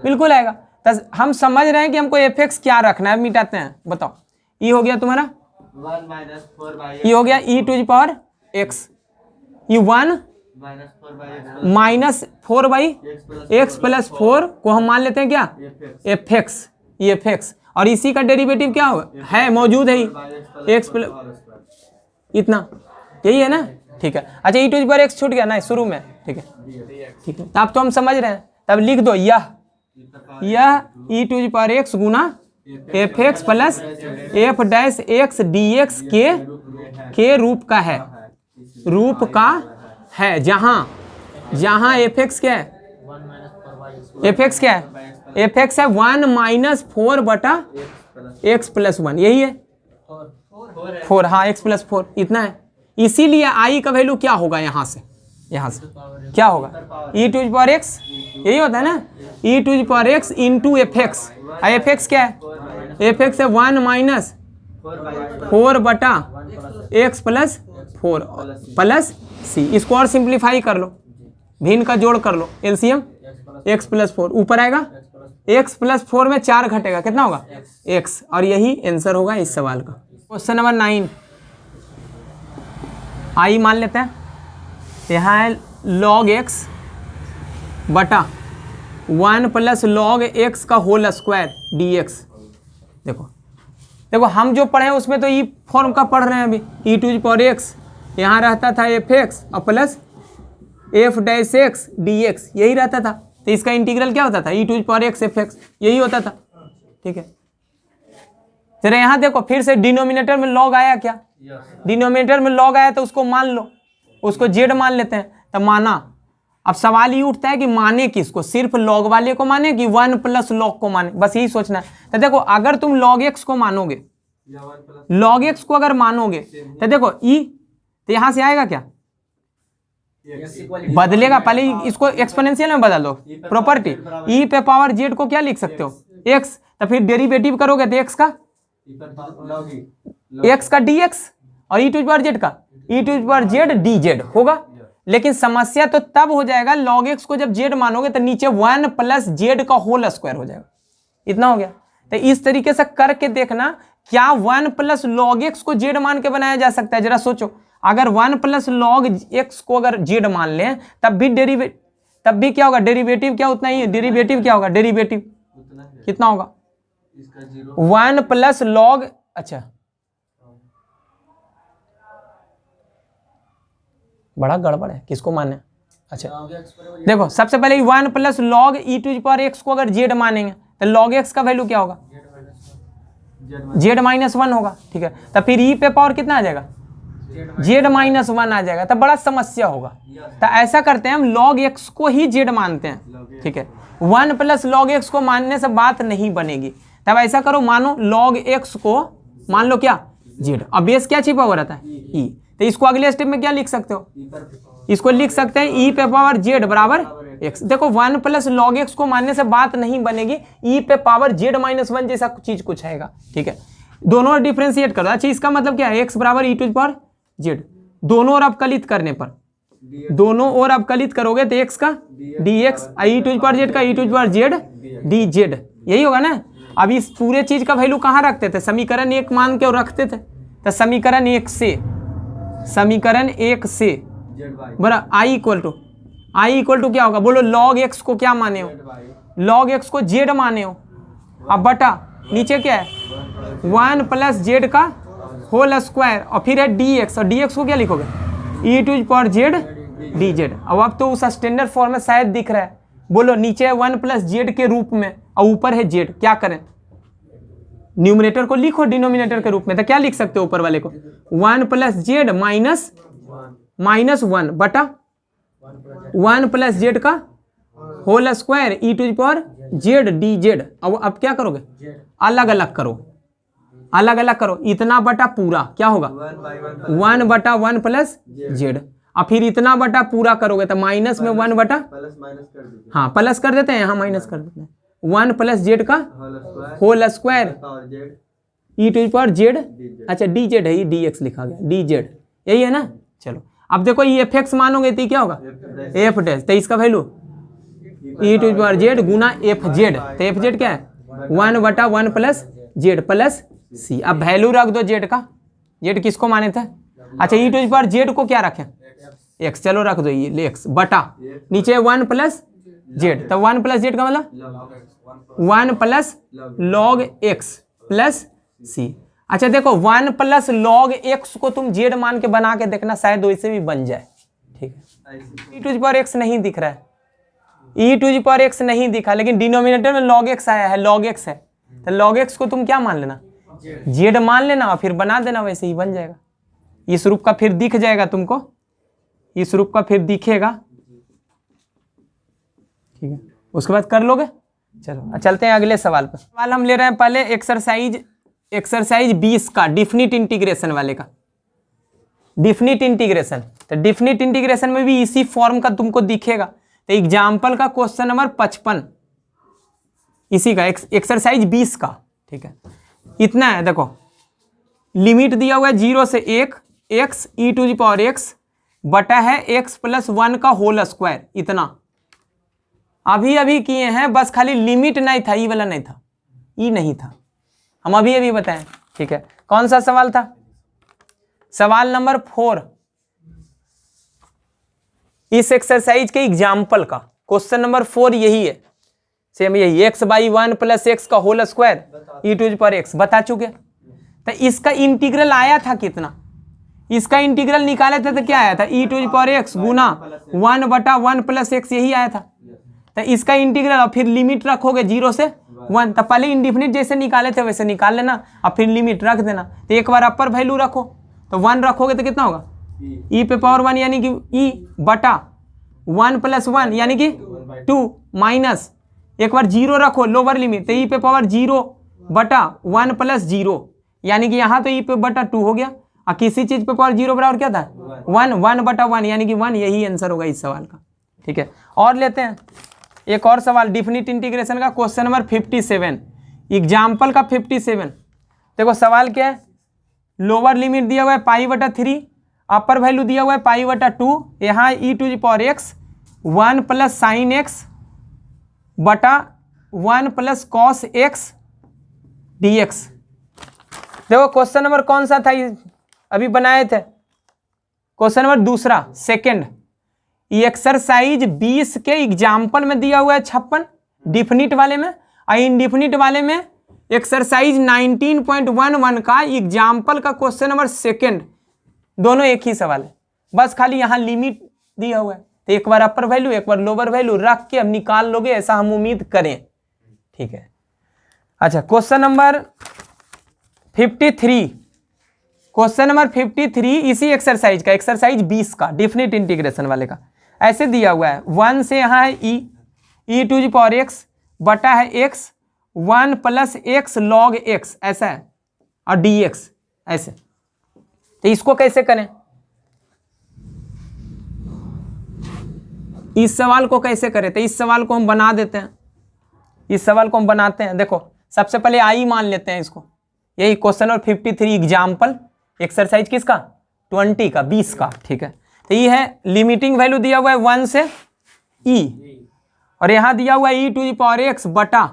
बिल्कुल आएगा। तो हम समझ रहे हैं कि हमको fx क्या रखना है, मिटाते हैं, बताओ। ये हो गया तुम्हारा 1 - 4/x, ये हो गया e⁴x, ये 1 -4/x + 4 को हम मान लेते हैं क्या, fx, ये fx, और इसी का डेरिवेटिव क्या होगा, है मौजूद है x + इतना, यही है ना, ठीक है। अच्छा e⁴x छूट गया ना शुरू में, ठीक है, ठीक है, तब तो हम समझ रहे हैं। तब लिख दो यह e⁴x गुना fx + f' dx के रूप का है, जहां fx क्या है, fx क्या है, fx है 1 - 4/x + 1, यही है 4, हाँ x + 4 इतना है। इसीलिए i का वैल्यू क्या होगा, यहाँ से क्या होगा, e⁴x, यही होता है ना, e⁴x इंटू fx। fx क्या है, fx है 1 - 4/x + 4 प्लस c। इसको और सिंप्लीफाई कर लो, भिन्न का जोड़ कर लो, एलसीएम x + 4 ऊपर आएगा, x + 4 में 4 घटेगा, कितना होगा x, और यही आंसर होगा इस सवाल का। क्वेश्चन नंबर 9 आई मान लेते हैं, यहाँ है log x बटा 1 + log x का होल स्क्वायर dx। देखो हम जो पढ़े हैं उसमें तो ई फॉर्म का पढ़ रहे हैं अभी, e⁴x यहाँ रहता था fx और प्लस f' dx, यही रहता था। तो इसका इंटीग्रल क्या होता था, e⁴x fx, यही होता था, ठीक है। जरा यहाँ देखो फिर से डिनोमिनेटर में लॉग आया क्या, डिनोमिनेटर में लॉग आया तो उसको मान लो, उसको जेड मान लेते हैं, तब माना। अब सवाल ये उठता है कि माने किसको, सिर्फ लॉग वाले को माने कि 1 + log को माने, बस यही सोचना है। तो देखो अगर तुम log x को मानोगे, log x को अगर मानोगे तो देखो e, तो यहाँ से आएगा क्या, बदलेगा, पहले इसको एक्सपोनेंशियल में बदल दो, प्रॉपर्टी e पे पावर z को क्या लिख सकते हो x, तो फिर डेरिवेटिव करोगे तो x का dx और e⁴z का e⁴z dz होगा। लेकिन समस्या तो तब हो जाएगा log x को जब z मानोगे तो नीचे 1 + z का होल स्क्वायर हो जाएगा, इतना हो गया। तो इस तरीके से करके देखना, क्या 1 + log x को z मान के बनाया जा सकता है, जरा सोचो। अगर 1 + log x को अगर z मान लें तब भी क्या होगा, डेरिवेटिव क्या उतना ही है, डेरिवेटिव क्या होगा, डेरिवेटिव कितना होगा 1 + log, अच्छा बड़ा गड़बड़ है, किसको माने, अच्छा देखो सबसे पहले 1 + log e⁴x को अगर z मानेंगे तो log x का वैल्यू क्या होगा, z - 1 होगा, ठीक है। तो फिर e पे पावर कितना आ जाएगा, z - 1 आ जाएगा, तब बड़ा समस्या होगा। तो ऐसा करते हैं हम log x को ही z मानते हैं, ठीक है। 1 + log x को मानने से बात नहीं बनेगी, तब ऐसा करो, मानो log x को मान लो क्या z, अब बेस क्या छिपा हुआ रहता है e, तो इसको अगले स्टेप में क्या लिख सकते हो, इसको लिख सकते हैं e पे पावर z बराबर x। देखो 1 + log x को मानने से बात नहीं बनेगी, e पे पावर z - 1 जैसा चीज कुछ आएगा, ठीक है। दोनों डिफरेंशिएट करो, अच्छा इसका मतलब क्या है, x बराबर e⁴z, दोनों ओर अवकलित करने पर, दोनों ओर अवकलित करोगे तो x का dx, e⁴z का e⁴z dz, यही होगा ना। अब इस पूरे चीज का वैल्यू कहाँ रखते थे, समीकरण 1 मान के और रखते थे, तो समीकरण 1 से बरा i इक्वल टू क्या होगा, बोलो log x को क्या माने हो, log x को z माने हो, अब बटा नीचे क्या है 1 + z का होल स्क्वायर और फिर है dx, और dx को क्या लिखोगे e⁴z dz। अब तो उस स्टैंडर्ड फॉर्म में शायद दिख रहा है, बोलो नीचे है 1 + z के रूप में और ऊपर है z, क्या करें न्यूमरेटर को लिखो डिनोमिनेटर के रूप में, तो क्या लिख सकते हो ऊपर वाले को 1 प्लस जेड माइनस 1 बटा 1 प्लस जेड का whole square e to the power z d z. अब क्या करोगे, अलग अलग करो, इतना बटा पूरा क्या होगा 1 बटा 1 प्लस जेड, और फिर इतना बटा पूरा करोगे तो माइनस में 1 बटा हाँ प्लस कर देते हैं, यहाँ माइनस कर देते हैं 1 प्लस जेड का whole square e to the power z, अच्छा डी जेड है, ये डी एक्स लिखा गया, डी जेड यही है ना। चलो अब देखो ये एफ एक्स मानोगे तो क्या होगा एफ डैश, तो इसका value e to the power z गुना एफ जेड, तो एफ जेड क्या है 1 बटा 1 प्लस जेड प्लस सी। अब वैल्यू रख दो जेड का, जेड किसको माने थे, अच्छा ई टू द पावर जेड को क्या रखें एक्स, चलो रख दो ये एक्स बटा नीचे 1 प्लस जेड, तो 1 प्लस जेड का मतलब 1 प्लस लॉग एक्स प्लस सी। अच्छा देखो 1 प्लस लॉग एक्स को तुम जेड मान के बना के देखना, शायद वैसे भी बन जाए, ठीक है। E to the power x नहीं दिख रहा है, e to the power x नहीं दिखा, लेकिन डिनोमिनेटर में लॉग एक्स आया है, लॉग एक्स है, तो लॉग एक्स को तुम क्या मान लेना जेड मान लेना, और फिर बना देना, वैसे ही बन जाएगा। इस रूप का फिर दिख जाएगा तुमको, इस रूप का फिर दिखेगा, ठीक है, उसके बाद कर लोगे। चलो चलते हैं अगले सवाल पर। सवाल हम ले रहे हैं पहले एक्सरसाइज 20 का डिफिनिट इंटीग्रेशन वाले का, डिफिनिट इंटीग्रेशन। तो डिफिनिट इंटीग्रेशन में भी इसी फॉर्म का तुमको दिखेगा। तो एग्जाम्पल का क्वेश्चन नंबर 55 इसी का एक्सरसाइज 20 का, ठीक है। इतना है, देखो लिमिट दिया हुआ है 0 से 1 x e to the power x बटा है एक्स प्लस 1 का होल स्क्वायर, इतना अभी किए हैं, बस खाली लिमिट नहीं था, ई वाला नहीं था, ई नहीं था, हम अभी बताएं, ठीक है। कौन सा सवाल था, सवाल नंबर 4 इस एक्सरसाइज के एग्जाम्पल का क्वेश्चन नंबर 4 यही है, सेम यही एक्स बाई 1 प्लस एक्स का whole square e to the power x बता चुके। तो इसका इंटीग्रल आया था कितना, इसका इंटीग्रल निकाले थे तो क्या आया था ई टू द पावर एक्स गुना 1 बटा 1 प्लस एक्स, यही आया था। तो इसका इंटीग्रल और फिर लिमिट रखोगे 0 से 1, तो पहले इंडिफिनिट जैसे निकाले थे वैसे निकाल लेना, और फिर लिमिट रख देना। तो एक बार अपर वैल्यू रखो, तो 1 रखोगे तो कितना होगा ई पे पावर 1 यानी कि ई बटा 1 प्लस 1 यानी कि 2 माइनस एक बार 0 रखो लोअर लिमिट, तो ई पे पावर 0 बटा 1 प्लस 0 यानी कि यहाँ तो ई पे बटा 2 हो गया, और किसी चीज पे पावर 0 बराबर क्या था 1 बटा 1 यानी कि 1, यही आंसर होगा इस सवाल का, ठीक है। और लेते हैं एक और सवाल डिफिनिट इंटीग्रेशन का क्वेश्चन नंबर 57 एग्जाम्पल का 57। देखो सवाल क्या है, लोअर लिमिट दिया हुआ है पाई बटा 3, अपर वैल्यू दिया हुआ है पाई बटा 2, यहाँ e to the power x 1 plus sine x बटा 1 plus cos x d x. देखो क्वेश्चन नंबर कौन सा था, अभी बनाए थे, क्वेश्चन नंबर दूसरा सेकंड एक्सरसाइज 20 के एग्जाम्पल में दिया हुआ है 56 डिफिनिट वाले में, और इनडिफिनिट वाले में एक्सरसाइज 19.11 का एग्जाम्पल का क्वेश्चन नंबर सेकंड, दोनों एक ही सवाल है, बस खाली यहाँ लिमिट दिया हुआ है। तो एक बार अपर वैल्यू एक बार लोअर वैल्यू रख के अब निकाल लोगे, ऐसा हम उम्मीद करें, ठीक है। अच्छा क्वेश्चन नंबर 53, क्वेश्चन नंबर 53 इसी एक्सरसाइज का एक्सरसाइज 20 का डिफिनिट इंटीग्रेशन वाले का ऐसे दिया हुआ है 1 से यहाँ है e to the power x बटा है x 1 plus x log x ऐसा है, और डी एक्स ऐसे। तो इसको कैसे करें, इस सवाल को कैसे करें, तो इस सवाल को हम बना देते हैं, इस सवाल को हम बनाते हैं। देखो सबसे पहले आई मान लेते हैं इसको, यही क्वेश्चन नंबर 53 एग्जाम्पल एक्सरसाइज किसका 20 का 20 का, ठीक है। तो ये है लिमिटिंग वैल्यू दिया हुआ है 1 से ई, और यहाँ दिया हुआ है e to the power x बटा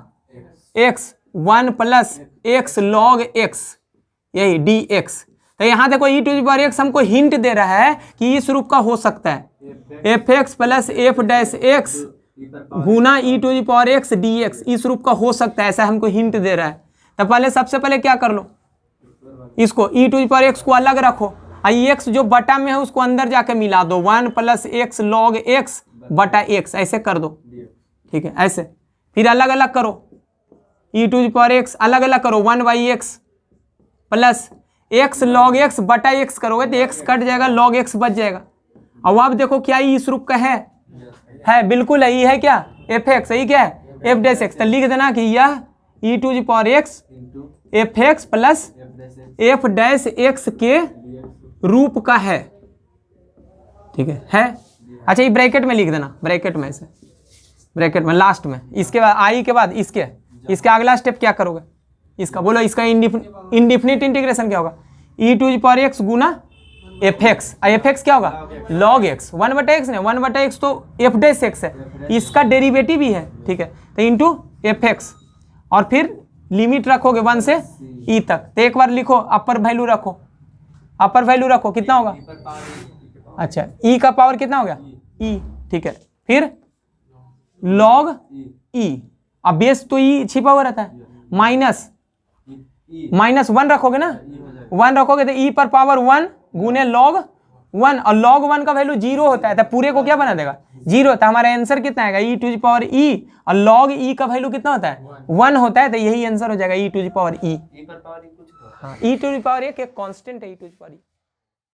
x 1 plus x log x, यही डी एक्स। तो यहाँ देखो e to the power x हमको हिंट दे रहा है कि इस रूप का हो सकता है f x plus f dash x गुना e to the power x d x, इस रूप का हो सकता है, ऐसा हमको हिंट दे रहा है। तो पहले सबसे पहले क्या कर लो, इसको e to the power x को अलग रखो, एक्स जो बटा में है उसको अंदर जाके मिला दो, 1 प्लस एक्स लॉग एक्स बटा एक्स ऐसे कर दो, ठीक है। ऐसे फिर अलग अलग करो, ई टू द पावर एक्स, अलग अलग करो 1/x plus x log x बटा x करोगे तो x कट जाएगा, log x बच जाएगा। अब आप देखो क्या ई इस रूप का है बिल्कुल है, ई है क्या fx, यही क्या है f डैश x। तो लिख देना कि यह e to the power x fx plus f dash x के रूप का है, ठीक है। अच्छा ये ब्रैकेट में लिख देना, ब्रैकेट में ऐसे, ब्रैकेट में लास्ट में, इसके बाद आई के बाद इसके अगला स्टेप क्या करोगे, इसका बोलो, इसका इंडिफिनिट इंटीग्रेशन क्या होगा, e to the power x गुना एफ एक्स, एफ एक्स क्या होगा लॉग एक्स, 1/x नहीं 1/x तो एफ डैश एक्स है, इसका डेरिवेटिव ही है, ठीक है। तो इंटू एफ एक्स और फिर लिमिट रखोगे 1 से ई तक। तो एक बार लिखो अपर वैल्यू रखो, अपर वैल्यू रखो कितना होगा, अच्छा ई का पावर कितना हो गया ई, ठीक है। फिर लॉग ई, अब बेस तो ई छिपा हुआ रहता है, माइनस 1 रखोगे ना, 1 रखोगे तो ई पर पावर 1 गुने लॉग 1, और लॉग 1 का वैल्यू 0 होता है, तो पूरे को क्या बना देगा 0। तो हमारा आंसर कितना आएगा ई टू द पावर ई, और लॉग ई का वैल्यू कितना होता है 1 होता है, तो यही आंसर हो जाएगा e to the power e. E to the power एक कांस्टेंट है e to the power E.